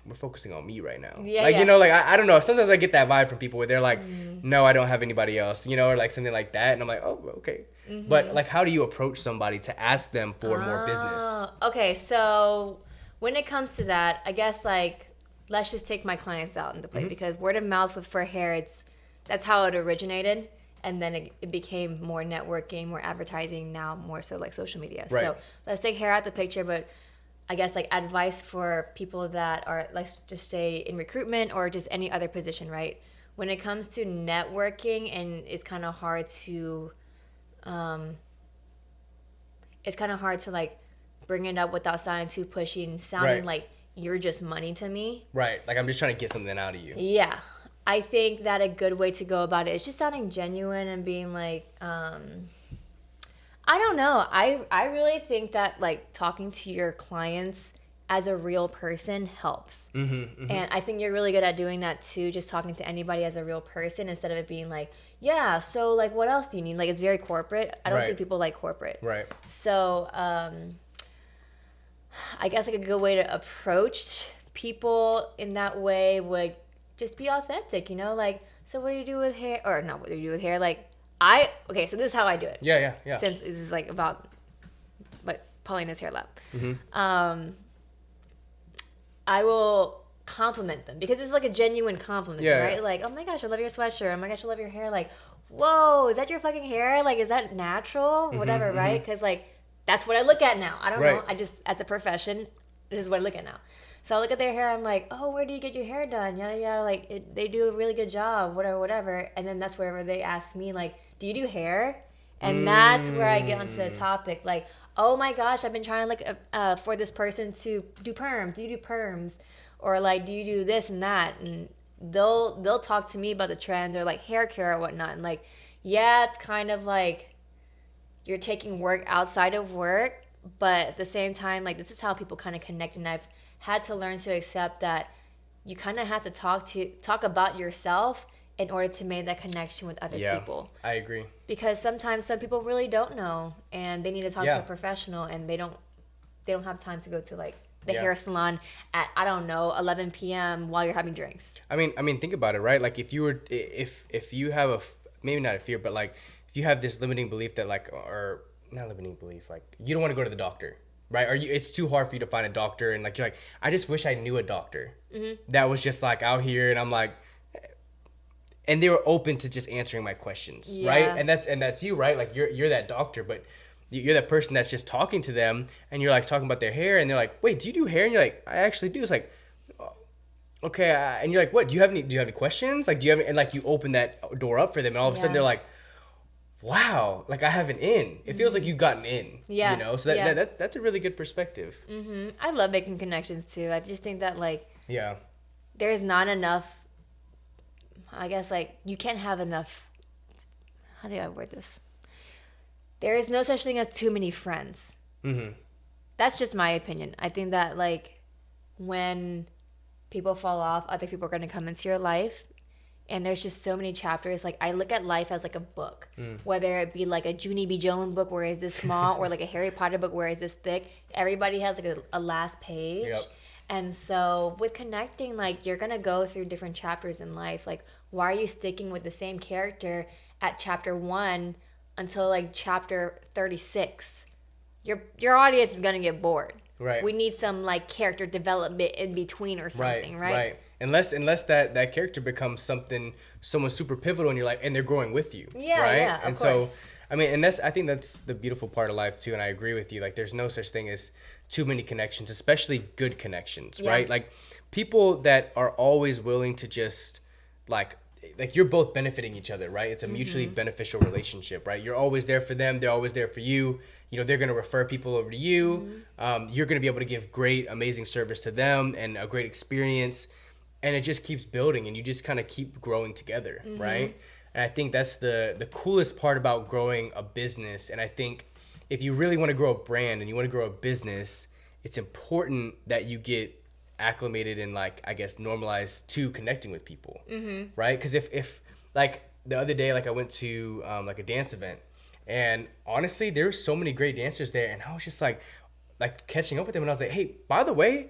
we're focusing on me right now. Yeah, like, yeah. you know, like, I don't know. Sometimes I get that vibe from people where they're like, no, I don't have anybody else, you know, or like something like that. And I'm like, oh, okay. But like, how do you approach somebody to ask them for more business? Okay, so when it comes to that, I guess like let's just take my clients out into play because word of mouth for hair, that's how it originated, and then it became more networking, more advertising, now more so like social media. Right. So let's take hair out the picture, but I guess like advice for people that are, let's just say, in recruitment or just any other position, right? When it comes to networking, and it's kind of hard to like bring it up without sounding too pushy and sounding Right. like you're just money to me. Right. Like, I'm just trying to get something out of you. Yeah. I think that a good way to go about it is just sounding genuine and being like, I don't know. I really think that like talking to your clients as a real person helps. And I think you're really good at doing that too, just talking to anybody as a real person instead of it being like, yeah, so like what else do you need? Like it's very corporate. I don't Right. think people like corporate. Right. So I guess like a good way to approach people in that way would just be authentic, you know? Like, so what do you do with hair? Or not what do you do with hair? Like, okay, so this is how I do it. Yeah. Since this is like about what Paulina's hair lab. I will compliment them because it's like a genuine compliment, Yeah, right? yeah. Like, oh my gosh, I love your sweatshirt. Oh my gosh, I love your hair. Like, whoa, is that your fucking hair? Like, is that natural? Whatever, right? Because like that's what I look at now. I don't know. Right. I just, as a profession, this is what I look at now. So I look at their hair. I'm like, oh, where do you get your hair done? Yada yada. Like, they do a really good job. Whatever. And then that's wherever they ask me, like, do you do hair? And that's where I get onto the topic. Like, oh my gosh, I've been trying to look for this person to do perms. Do you do perms? Or like, do you do this and that? And they'll talk to me about the trends or like hair care or whatnot. And like, yeah, it's kind of like you're taking work outside of work, but at the same time, like this is how people kind of connect. And I've had to learn to accept that you kind of have to talk about yourself in order to make that connection with other people. I agree. Because sometimes some people really don't know and they need to talk Yeah. to a professional, and they don't have time to go to like the Yeah. hair salon at, I don't know, 11 p.m. while you're having drinks. I mean, think about it, right? Like, if you have maybe not a fear, but like, if you have this limiting belief that like, or not limiting belief, like you don't want to go to the doctor, right? Or it's too hard for you to find a doctor, and like you're like, I just wish I knew a doctor that was just like out here, and I'm like, and they were open to just answering my questions, right? And that's you, right? Like you're that doctor, but you're that person that's just talking to them, and you're like talking about their hair, and they're like, wait, do you do hair? And you're like, I actually do. It's like, okay, and you're like, what? Do you have any questions? Like, do you have? And like, you open that door up for them, and all of a sudden Yeah. they're like, wow, like I have an in. It feels like you've gotten in. Yeah. You know, so that's a really good perspective. I love making connections too. I just think that like Yeah. there's not enough, I guess, like you can't have enough, how do I word this? There is no such thing as too many friends. That's just my opinion. I think that like when people fall off, other people are going to come into your life, and there's just so many chapters. Like I look at life as like a book, whether it be like a Junie B. Jones book where is this small, or like a Harry Potter book where is this thick. Everybody has like a last page. Yep. And so with connecting, like you're gonna go through different chapters in life. Like, why are you sticking with the same character at chapter 1 until like chapter 36? Your audience is gonna get bored. Right. We need some like character development in between or something, right? Unless that character becomes someone super pivotal in your life, and they're growing with you. Yeah, right? yeah, of and course. so, I mean, I think that's the beautiful part of life too, and I agree with you. Like, there's no such thing as too many connections, especially good connections, Yeah. right? Like, people that are always willing to just like you're both benefiting each other, right? It's a mutually beneficial relationship, right? You're always there for them, they're always there for you. You know, they're going to refer people over to you. You're going to be able to give great, amazing service to them and a great experience. And it just keeps building, and you just kind of keep growing together, right? And I think that's the coolest part about growing a business. And I think if you really want to grow a brand and you want to grow a business, it's important that you get acclimated and like, I guess, normalized to connecting with people, right? Because if like the other day, like I went to like a dance event, and honestly, there were so many great dancers there, and I was just like catching up with them, and I was like, hey, by the way,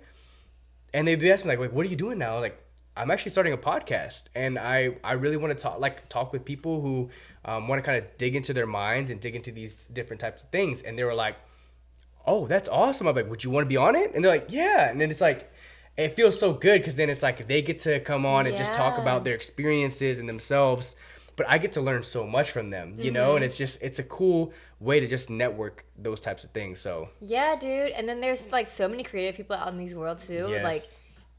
And they'd be asking me like, what are you doing now? Like, I'm actually starting a podcast, and I really want to talk with people who want to kind of dig into their minds and dig into these different types of things. And they were like, oh, that's awesome. I'm like, would you want to be on it? And they're like, yeah. And then it's like, it feels so good because then it's like they get to come on and just talk about their experiences and themselves. But I get to learn so much from them, you know? And it's a cool way to just network those types of things. So yeah, dude. And then there's like so many creative people out in these worlds too. Yes. Like,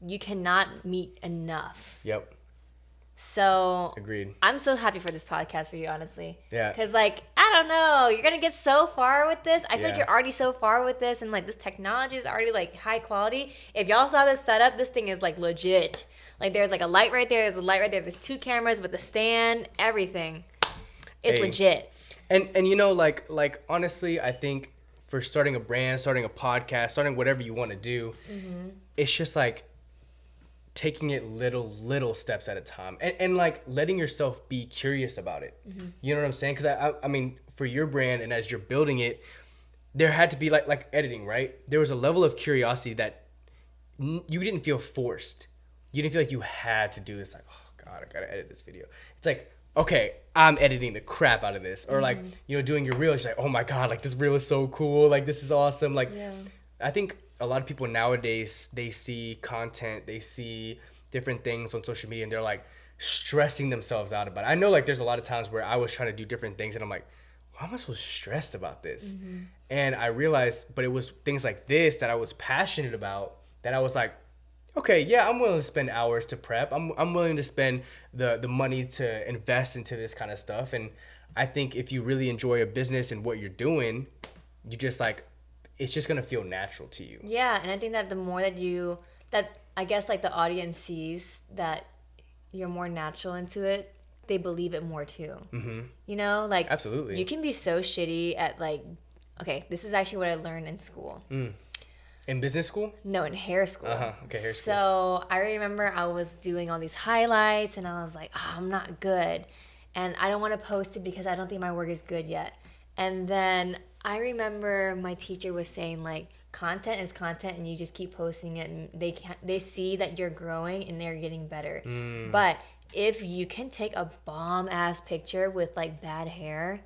you cannot meet enough. Yep. So Agreed. I'm so happy for this podcast for you, honestly. Yeah. Because, like, I don't know, you're gonna get so far with this. I feel like Yeah. you're already so far with this, and like this technology is already like high quality. If y'all saw this setup, this thing is like legit. Like, there's like a light right there. There's a light right there. There's 2 cameras with a stand. Everything. It's Hey. legit. And you know, like honestly, I think for starting a brand, starting a podcast, starting whatever you want to do, it's just like taking it little steps at a time, and like letting yourself be curious about it. You know what I'm saying? Because I mean, for your brand and as you're building it, there had to be like editing, right? There was a level of curiosity that you didn't feel forced. You didn't feel like you had to do this. Like, oh God, I gotta edit this video. It's like, okay, I'm editing the crap out of this. Or like, you know, doing your reel, it's like, oh my God, like this reel is so cool. Like, this is awesome. Like, I think a lot of people nowadays, they see content, they see different things on social media, and they're like stressing themselves out about it. I know like there's a lot of times where I was trying to do different things and I'm like, why am I so stressed about this? And I realized, but it was things like this that I was passionate about, that I was like, okay, yeah, I'm willing to spend hours to prep. I'm willing to spend the money to invest into this kind of stuff. And I think if you really enjoy a business and what you're doing, you just like, it's just gonna feel natural to you. Yeah, and I think that the more that I guess like the audience sees that you're more natural into it, they believe it more too. You know, like, Absolutely. you can be so shitty at like, okay, this is actually what I learned in school. In business school? No, in hair school. Okay, hair school. So I remember I was doing all these highlights and I was like, oh, I'm not good. And I don't want to post it because I don't think my work is good yet. And then I remember my teacher was saying like, content is content and you just keep posting it and they see that you're growing and they're getting better. But if you can take a bomb ass picture with like bad hair,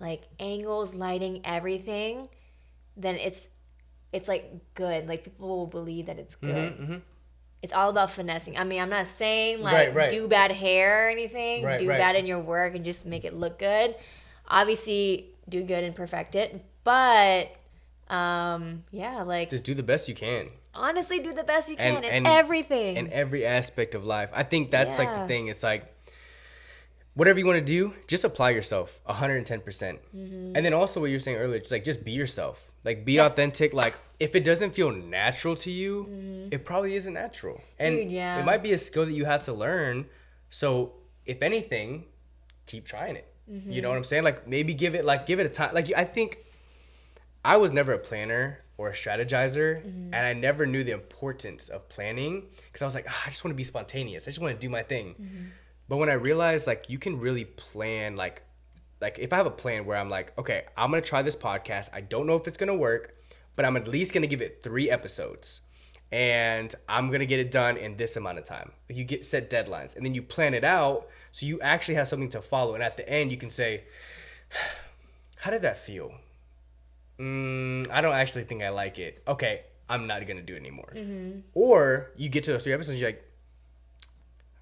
like angles, lighting, everything, then it's like good. Like, people will believe that it's good. It's all about finessing. I mean, I'm not saying like Right. do bad hair or anything. Right, do right. bad in your work and just make it look good. Obviously, do good and perfect it. But yeah, like, Just do the best you can. honestly, do the best you can in And- everything. In every aspect of life. I think that's like the Yeah. thing. It's like, whatever you want to do, just apply yourself 110%. And then also what you were saying earlier, just be yourself. Like, be authentic. Like, if it doesn't feel natural to you, it probably isn't natural. And Dude, yeah. it might be a skill that you have to learn. So if anything, keep trying it. You know what I'm saying? Like, maybe give it a time. Like, I think I was never a planner or a strategizer, and I never knew the importance of planning because I was like, I just want to be spontaneous. I just want to do my thing. But when I realized, like, you can really plan, like if I have a plan where I'm like, okay, I'm going to try this podcast. I don't know if it's going to work, but I'm at least going to give it 3 episodes. And I'm going to get it done in this amount of time. You get set deadlines, and then you plan it out so you actually have something to follow. And at the end, you can say, how did that feel? I don't actually think I like it. Okay, I'm not going to do it anymore. Or you get to those 3 episodes, you're like,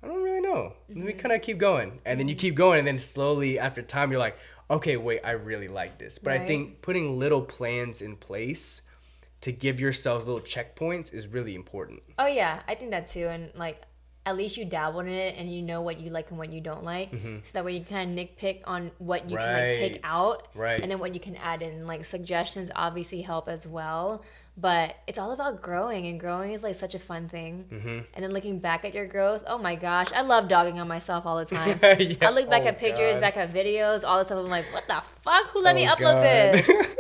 I don't really know. Let me kind of keep going. And then you keep going, and then slowly after time, you're like, okay, wait, I really like this. But I Right. think putting little plans in place to give yourselves little checkpoints is really important. Oh yeah, I think that too. And like, at least you dabble in it and you know what you like and what you don't like. So that way you kind of nitpick on what you can like take Right. out, Right. and then what you can add in. Like, suggestions obviously help as well. But it's all about growing, and growing is like such a fun thing. And then looking back at your growth, oh my gosh, I love dogging on myself all the time. Yeah. I look back Oh, at pictures, God. back at videos, all this stuff. I'm like, what the fuck? Who let me Oh, upload God. this?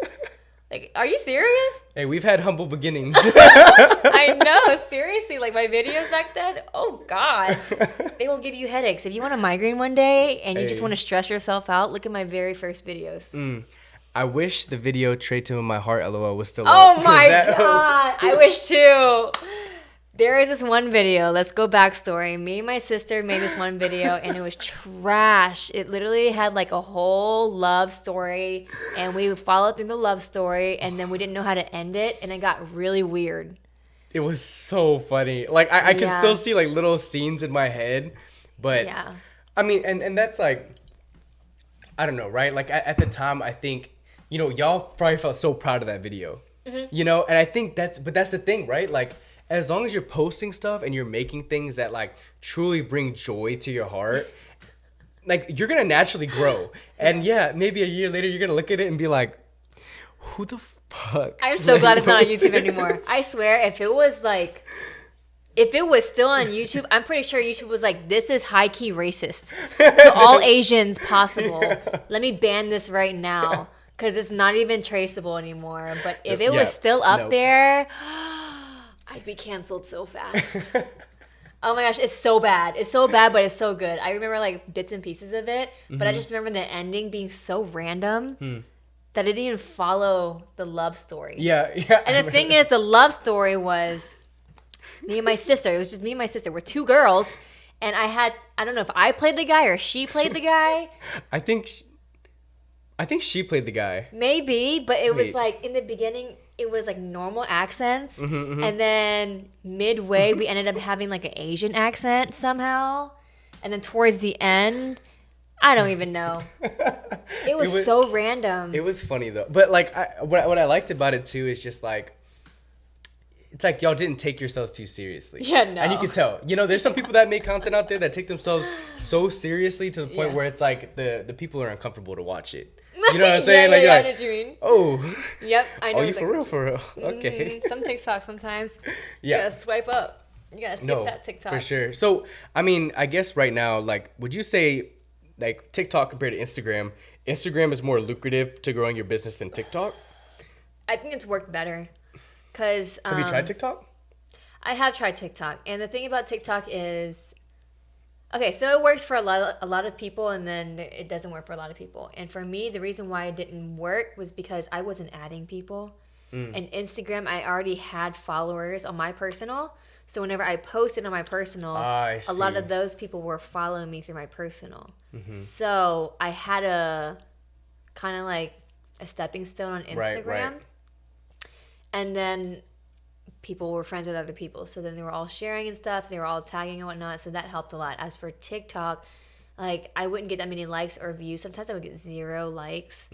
Like, are you serious? Hey, we've had humble beginnings. I know, seriously. Like, my videos back then, oh God, they will give you headaches. If you want a migraine one day and you just Hey. want to stress yourself out, look at my very first videos. I wish the video Trade to My Heart LOL was still Oh up. my That- God, I wish too. There is this one video. Let's go backstory. Me and my sister made this one video, and it was trash. It literally had like a whole love story, and we followed through the love story, and then we didn't know how to end it, and it got really weird. It was so funny. Like I can still see like little scenes in my head, but Yeah. I mean, and that's like, I don't know, right? Like at the time, I think, you know, y'all probably felt so proud of that video, you know? And I think that's the thing, right? Like, as long as you're posting stuff and you're making things that like truly bring joy to your heart, like you're going to naturally grow. And yeah, maybe a year later, you're going to look at it and be like, who the fuck? I'm so glad it's not on YouTube anymore. I swear, if it was still on YouTube, I'm pretty sure YouTube was like, this is high-key racist to all Asians possible. Let me ban this right now because it's not even traceable anymore. But if it was still up there, I'd be canceled so fast. Oh my gosh, it's so bad. It's so bad, but it's so good. I remember like bits and pieces of it, but I just remember the ending being so random that it didn't even follow the love story. Yeah. And the thing is, the love story was me and my sister. It was just me and my sister. We're two girls, and I don't know if I played the guy or she played the guy. I think she played the guy. Maybe, but it was like in the beginning, it was like normal accents, and then midway we ended up having like an Asian accent somehow, and then towards the end, I don't even know. It was so random. It was funny though, but like what I liked about it too is just like, it's like y'all didn't take yourselves too seriously. Yeah, no. And you can tell. You know, there's some people that make content out there that take themselves so seriously to the point where it's like the people are uncomfortable to watch it. You know what I'm saying? Yeah, like, I know what you mean. oh. Yep, I know. Oh, you for real? For real? Okay. Some TikTok sometimes. Yeah. You gotta swipe up. You gotta skip that TikTok. For sure. So, I mean, I guess right now, like, would you say, like, TikTok compared to Instagram is more lucrative to growing your business than TikTok? I think it's worked better. Cause Have you tried TikTok? I have tried TikTok, and the thing about TikTok is, okay, so it works for a lot of people, and then it doesn't work for a lot of people. And for me, the reason why it didn't work was because I wasn't adding people. And Instagram, I already had followers on my personal, so whenever I posted on my personal, a lot of those people were following me through my personal. So I had a kind of like a stepping stone on Instagram. Right. And then people were friends with other people. So then they were all sharing and stuff. They were all tagging and whatnot. So that helped a lot. As for TikTok, like I wouldn't get that many likes or views. Sometimes I would get 0 likes.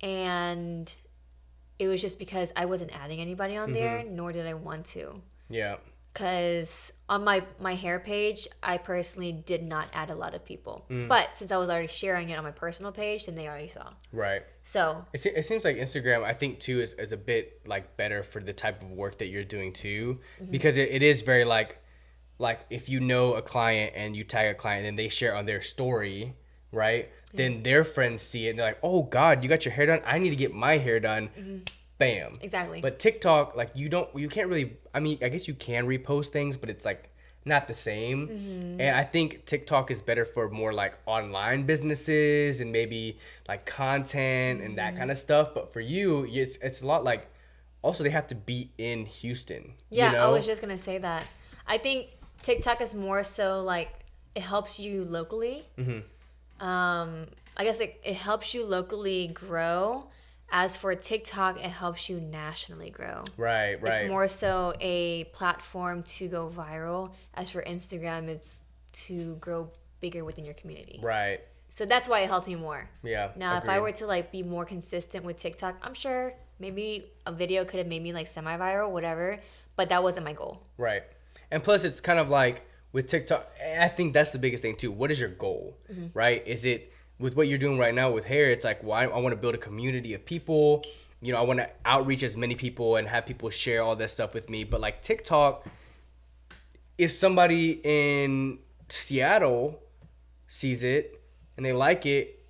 And it was just because I wasn't adding anybody on there, nor did I want to. Yeah. Because on my hair page, I personally did not add a lot of people. But since I was already sharing it on my personal page, then they already saw. Right. So it seems like Instagram, I think too, is a bit like better for the type of work that you're doing too, because it is very like if you know a client and you tag a client and they share on their story, right? Then their friends see it and they're like, oh God, you got your hair done. I need to get my hair done. Bam. Exactly. But TikTok, like you can't really, I mean, I guess you can repost things, but it's like not the same. And I think TikTok is better for more like online businesses and maybe like content and that kind of stuff. But for you, it's a lot like, also they have to be in Houston. yeah, you know? I was just gonna say that. I think TikTok is more so like it helps you locally. I guess it helps you locally grow. As for TikTok, it helps you nationally grow. Right. It's more so a platform to go viral. As for Instagram, it's to grow bigger within your community. Right. So that's why it helps me more. Yeah. Now, if I agreed. were to like be more consistent with TikTok, I'm sure maybe a video could have made me like semi-viral, whatever. But that wasn't my goal. Right. And plus, it's kind of like with TikTok, and I think that's the biggest thing too. What is your goal, right? Is it with what you're doing right now with hair? It's like, well, I want to build a community of people. You know, I want to outreach as many people and have people share all that stuff with me. But like TikTok, if somebody in Seattle sees it and they like it,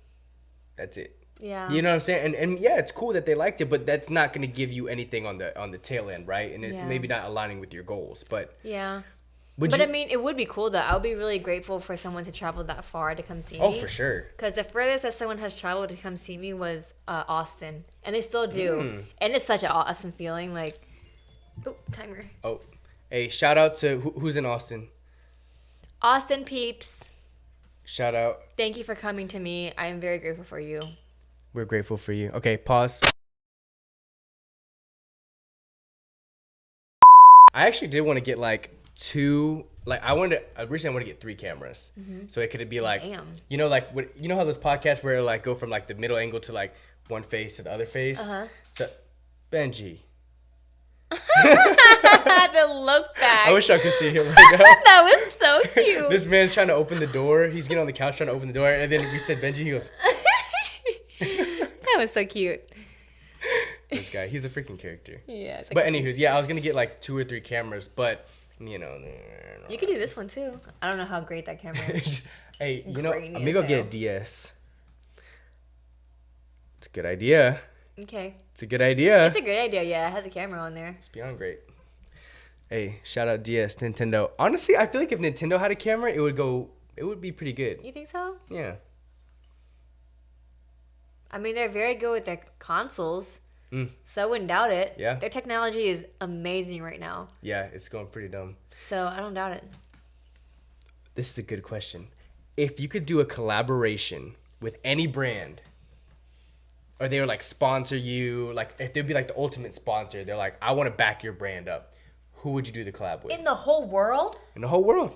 that's it. Yeah. You know what I'm saying? And yeah, it's cool that they liked it, but that's not going to give you anything on the tail end, right? And it's maybe not aligning with your goals. But yeah. But I mean, it would be cool though. I would be really grateful for someone to travel that far to come see me. Oh, for sure. Because the furthest that someone has traveled to come see me was Austin, and they still do. And it's such an awesome feeling. Like, oh, timer. Oh, Hey, shout out to who's in Austin. Austin peeps, Shout out. thank you for coming to me. I am very grateful for you. We're grateful for you. Okay, pause. I actually did want to get like two. Like I recently want to get 3 cameras, so it could be like, Damn. you know, like you know how those podcasts where like go from like the middle angle to like one face to the other face. So Benji, The look back. I wish I could see him right now. That was so cute. This man's trying to open the door. He's getting on the couch trying to open the door, and then we said Benji. He goes, That was so cute. "This guy, he's a freaking character." Yeah. It's like, But anyways, yeah, I was gonna get like 2 or 3 cameras, but you know, you could do this one too. I don't know how great that camera is. hey, you know, Grainy maybe as I'll get a hell. DS. It's a good idea. Okay. It's a good idea. It's a great idea. Yeah, it has a camera on there. It's beyond great. Hey, shout out DS, Nintendo. Honestly, I feel like if Nintendo had a camera, it would be pretty good. You think so? Yeah. I mean, they're very good with their consoles. So I wouldn't doubt it. Yeah. Their technology is amazing right now. Yeah, it's going pretty dumb. So I don't doubt it. This is a good question. If you could do a collaboration with any brand, or they were like sponsor you, like if they'd be like the ultimate sponsor, they're like, I want to back your brand up. Who would you do the collab with? In the whole world? In the whole world.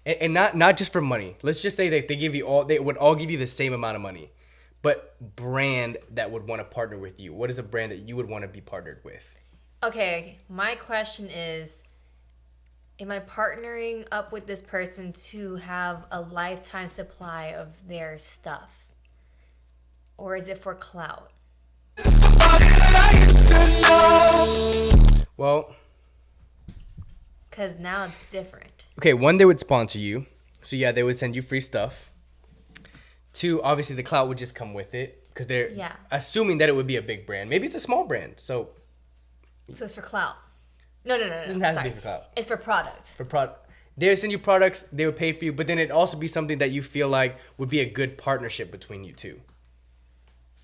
And not just for money. Let's just say that they would all give you the same amount of money. But brand that would want to partner with you. What is a brand that you would want to be partnered with? Okay, my question is, am I partnering up with this person to have a lifetime supply of their stuff? Or is it for clout? Well, Because now it's different. okay, 1, they would sponsor you. So yeah, they would send you free stuff. 2, obviously the clout would just come with it. Because they're assuming that it would be a big brand. Maybe it's a small brand. So So it's for clout. No. it doesn't have to be for clout. It's for product. For product. They would send you products, they would pay for you, but then it'd also be something that you feel like would be a good partnership between you two.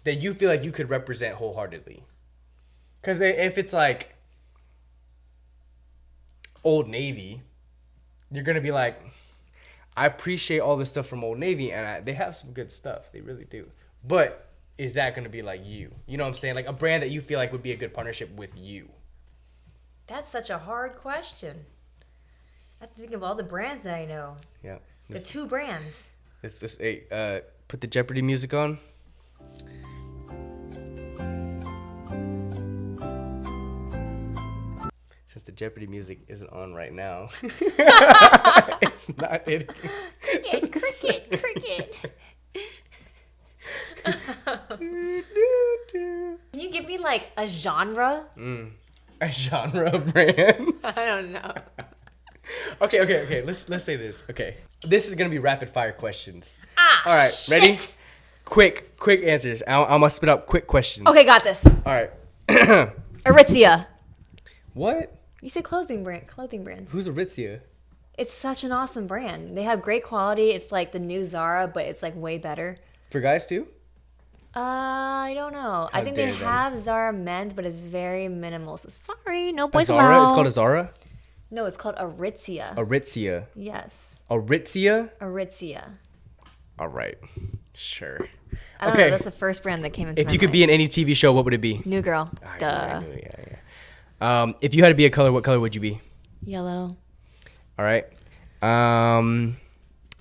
That you feel like you could represent wholeheartedly. Because if it's like Old Navy, you're going to be like, I appreciate all the stuff from Old Navy, and they have some good stuff. They really do. But is that going to be like you? You know what I'm saying? Like a brand that you feel like would be a good partnership with you. That's such a hard question. I have to think of all the brands that I know. Yeah. The 2 brands. Put the Jeopardy music on. Since the Jeopardy music isn't on right now, it's not hitting. Cricket. Can you give me like a genre? A genre of brands. I don't know. Okay. Let's say this. Okay, this is gonna be rapid fire questions. Ah, All right, shit. ready? Quick answers. I'm gonna spit out quick questions. Okay, got this. All right. Aritzia. What? You said clothing brands. Who's Aritzia? It's such an awesome brand. They have great quality. It's like the new Zara, but it's like way better. For guys too? I don't know. I think they dare them. have Zara men's, but it's very minimal. So sorry, no boys Zara? allowed. It's called a Zara? No, it's called Aritzia. Aritzia. Yes, Aritzia? Aritzia. All right. Sure. I don't know. That's the first brand that came into If my you could mind. be in any TV show, what would it be? New Girl. I Duh. knew it, yeah. If you had to be a color, what color would you be? Yellow. All right.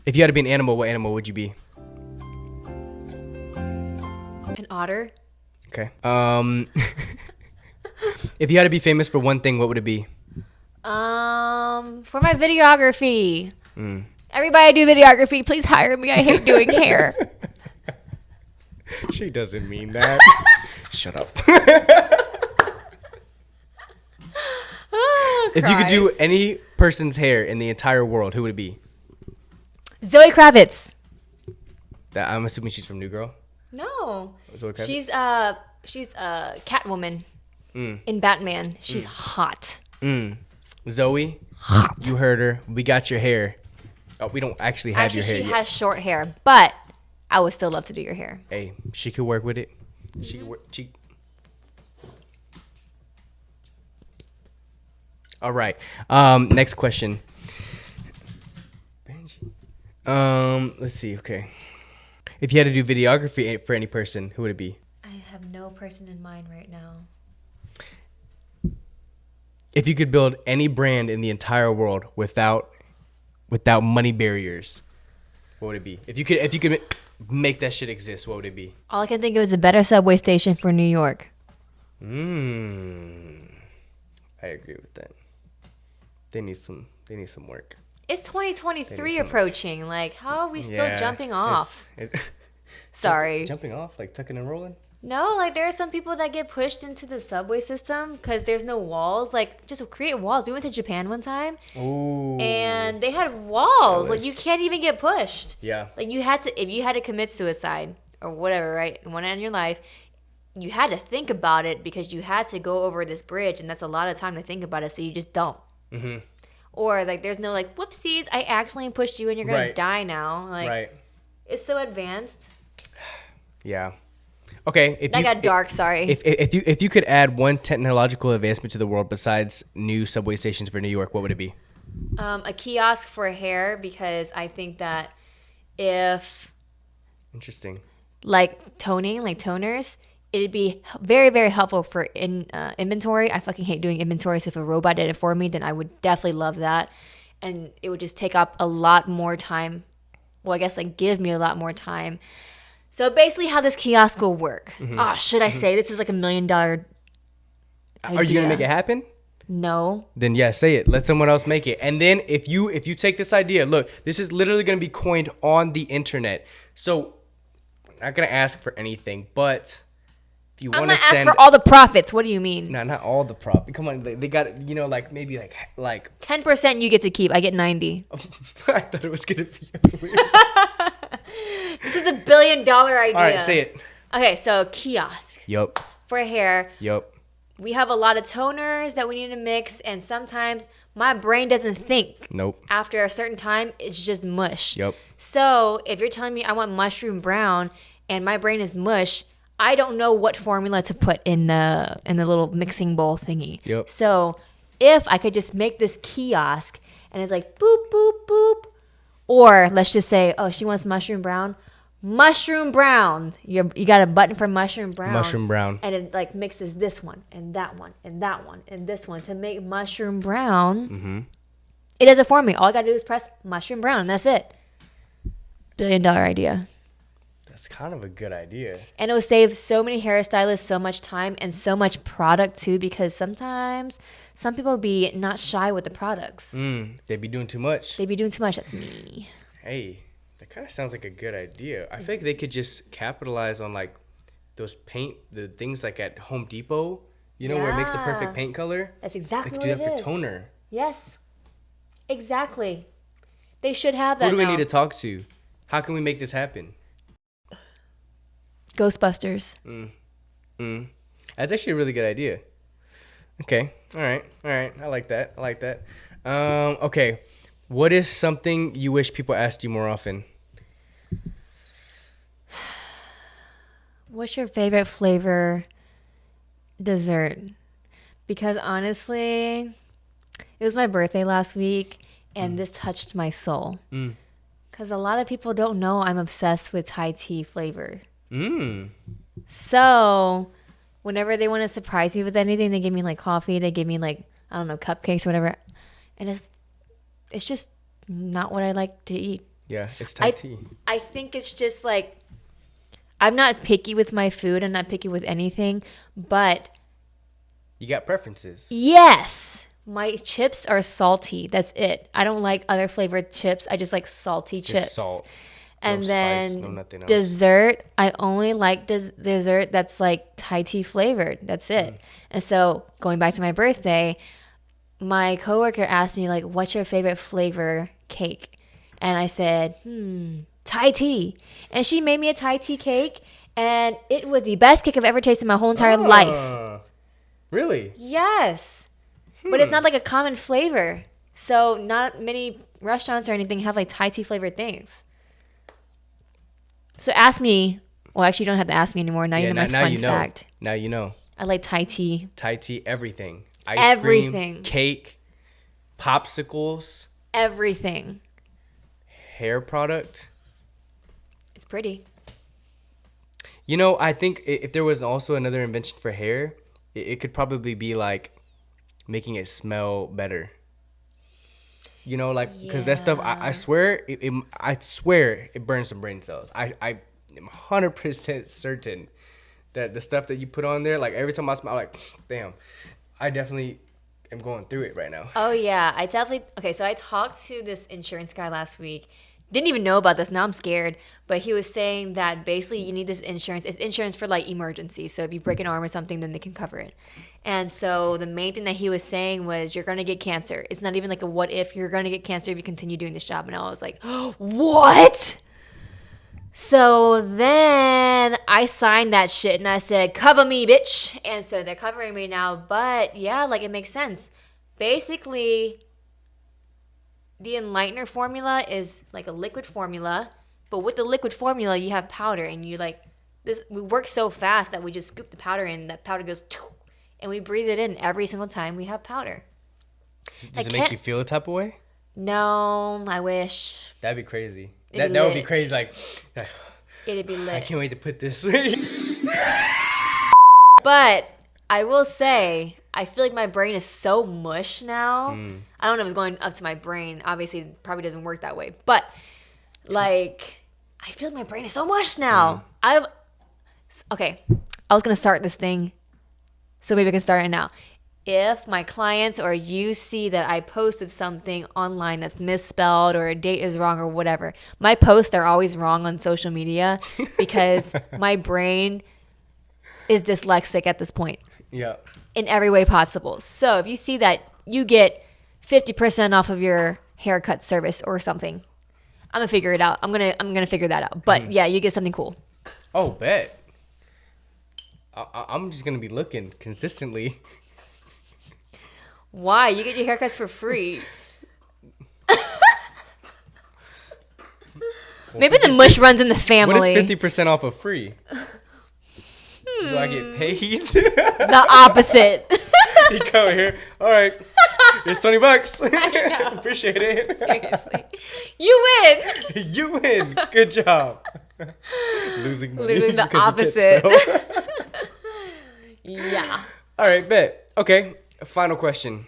If you had to be an animal, what animal would you be? An otter. Okay. If you had to be famous for one thing, what would it be? For my videography. Everybody do videography. Please hire me. I hate doing hair. She doesn't mean that. Shut up. If you could do any person's hair in the entire world, who would it be? Zoe Kravitz. I'm assuming she's from New Girl. No. Zoe Kravitz? She's Catwoman in Batman. She's hot. Zoe, you heard her. We got your hair. Oh, we don't actually have your hair she yet. has short hair, but I would still love to do your hair. Hey, she could work with it. She could work. All right. Next question. Let's see. Okay. If you had to do videography for any person, who would it be? I have no person in mind right now. If you could build any brand in the entire world without money barriers, what would it be? If you could make that shit exist, what would it be? All I can think of is a better subway station for New York. I agree with that. They need some work. It's 2023 approaching. Like, how are we still jumping off? Sorry. Jumping off? Like tucking and rolling? No, like there are some people that get pushed into the subway system because there's no walls. Like, just create walls. We went to Japan one time. Ooh. And they had walls. Jealous. Like, you can't even get pushed. Yeah. Like, if you had to commit suicide or whatever, right, in one end of your life, you had to think about it because you had to go over this bridge, and that's a lot of time to think about it, so you just don't. Mm-hmm. Or, like, there's no, like, whoopsies, I accidentally pushed you and you're going to die now. Like, it's so advanced. Yeah. Okay. That got dark, sorry. If you could add one technological advancement to the world besides new subway stations for New York, what would it be? A kiosk for hair, because I think that if... Interesting. Like toning, like toners, it'd be very, very helpful for inventory. I fucking hate doing inventory, so if a robot did it for me, then I would definitely love that. And it would just take up a lot more time. Well, I guess like give me a lot more time. So basically how this kiosk will work. Should I say this is like $1 million idea? Are you going to make it happen? No. Then yeah, say it. Let someone else make it. And then if you take this idea, look, this is literally going to be coined on the internet. So I'm not going to ask for anything, but if you want to send... I'm going to ask for all the profits. What do you mean? No, not all the profit. Come on. They got, like maybe like 10% you get to keep. I get 90. I thought it was going to be weird. This is $1 billion idea. All right, say it. Okay, so kiosk. Yup. For hair. Yup. We have a lot of toners that we need to mix, and sometimes my brain doesn't think. Nope. After a certain time, it's just mush. Yup. So if you're telling me I want mushroom brown and my brain is mush, I don't know what formula to put in the little mixing bowl thingy. Yep. So if I could just make this kiosk and it's like boop, boop, boop, or let's just say, oh, she wants mushroom brown. Mushroom brown. You got a button for mushroom brown. Mushroom brown. And it like mixes this one and that one and that one and this one to make mushroom brown. Mm-hmm. It does it for me. All I got to do is press mushroom brown and that's it. $1 billion idea. That's kind of a good idea. And it will save so many hairstylists so much time and so much product too, because sometimes some people be not shy with the products. They be doing too much. That's me. Hey, that kind of sounds like a good idea. I feel like they could just capitalize on like the things like at Home Depot, where it makes the perfect paint color. That's exactly what it is. They it could do that is. for toner. Yes, exactly. They should have that. Who do we now. need to talk to? How can we make this happen? Ghostbusters. That's actually a really good idea. Okay. All right. I like that. Okay. What is something you wish people asked you more often? What's your favorite flavor dessert? Because honestly, it was my birthday last week, and this touched my soul. Because a lot of people don't know I'm obsessed with Thai tea flavor. So whenever they want to surprise me with anything, they give me like coffee, they give me like, I don't know, cupcakes or whatever. And it's just not what I like to eat. Yeah, it's Thai tea. I think it's just like, I'm not picky with my food. I'm not picky with anything, but you got preferences. Yes. My chips are salty. That's it. I don't like other flavored chips. I just like salty chips. Just salt. And no then spice, no nothing else. Dessert, I only like dessert that's like Thai tea flavored. That's it. And so going back to my birthday, my coworker asked me like, what's your favorite flavor cake? And I said, Thai tea. And she made me a Thai tea cake, and it was the best cake I've ever tasted in my whole entire life. Really? Yes. But it's not like a common flavor. So not many restaurants or anything have like Thai tea flavored things. So ask me. Well, actually, you don't have to ask me anymore. Now you know my fun fact. Now you know. I like Thai tea. Thai tea, everything. Ice Everything. cream, cake. popsicles, Everything. hair product. It's pretty. You know, I think if there was also another invention for hair, it could probably be like making it smell better. You know, like, because that stuff, I swear, I swear it burns some brain cells. I am 100% certain that the stuff that you put on there, like every time I smell, like, damn, I definitely am going through it right now. Oh yeah, so I talked to this insurance guy last week. Didn't even know about this. Now I'm scared. But he was saying that basically you need this insurance. It's insurance for like emergencies. So if you break an arm or something, then they can cover it. And so the main thing that he was saying was you're going to get cancer. It's not even like a what if. You're going to get cancer if you continue doing this job. And I was like, oh, what? So then I signed that shit and I said, cover me, bitch. And so they're covering me now. But yeah, like it makes sense. Basically, the Enlightener formula is like a liquid formula, but with the liquid formula, you have powder, and you like this. We work so fast that we just scoop the powder in. That powder goes, and we breathe it in every single time we have powder. Does it make you feel a type of way? No, I wish. That'd be crazy. It'd That would be be crazy. Like, it'd be lit. I can't wait to put this. But I will say, I feel like my brain is so mush now. I don't know if it's going up to my brain. Obviously, it probably doesn't work that way. But, like, I feel like my brain is so mush now. Okay, I was going to start this thing, so maybe I can start it now. If my clients or you see that I posted something online that's misspelled or a date is wrong or whatever, my posts are always wrong on social media because my brain is dyslexic at this point. Yeah. In every way possible. So if you see that you get 50% off of your haircut service or something, I'm gonna figure it out. I'm gonna figure that out. But yeah, you get something cool. Oh, bet. I'm just gonna be looking consistently. Why? You get your haircuts for free. Maybe the mush runs in the family. What is 50% off of free? Do I get paid? The opposite. You come here. All right. Here's $20. Appreciate it. Seriously. You win. You win. Good job. Losing money. Literally the because opposite. you can't spell. Yeah. All right, bet. Okay. Final question.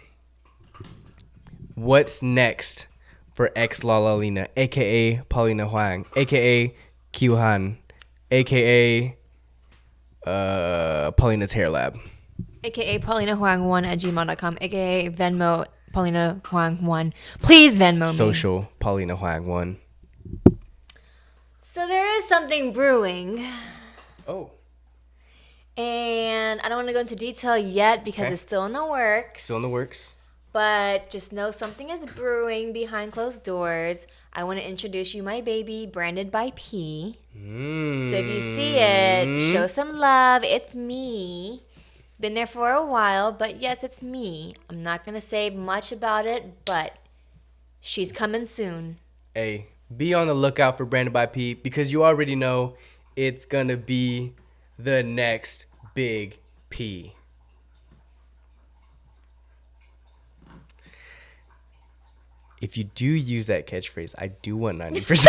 What's next for ex Lalalina, aka Paulina Huang, aka Q-Han, aka Paulina's Hair Lab? AKA Paulina Huang 1 at gmail.com, AKA Venmo Paulina Huang 1. Please Venmo me. Social Paulina Huang 1. So there is something brewing. Oh. And I don't want to go into detail yet because it's still in the works. Still in the works. But just know something is brewing behind closed doors. I want to introduce you my baby, branded by P. So if you see it, show some love. It's me. Been there for a while, but yes, it's me. I'm not going to say much about it, but she's coming soon. Hey, be on the lookout for Branded by P because you already know it's going to be the next big P. If you do use that catchphrase, I do want 90%.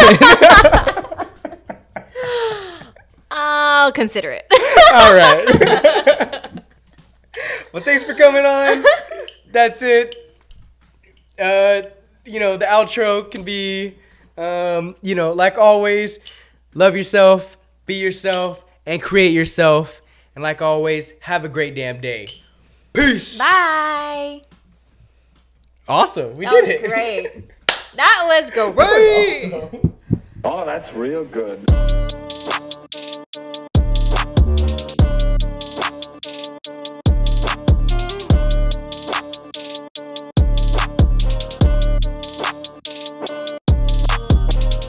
I'll consider it. All right. Well, thanks for coming on. That's it. The outro can be, like always, love yourself, be yourself, and create yourself. And like always, have a great damn day. Peace. Bye. Awesome. We That did was it. great. That was great. Oh, that's real good.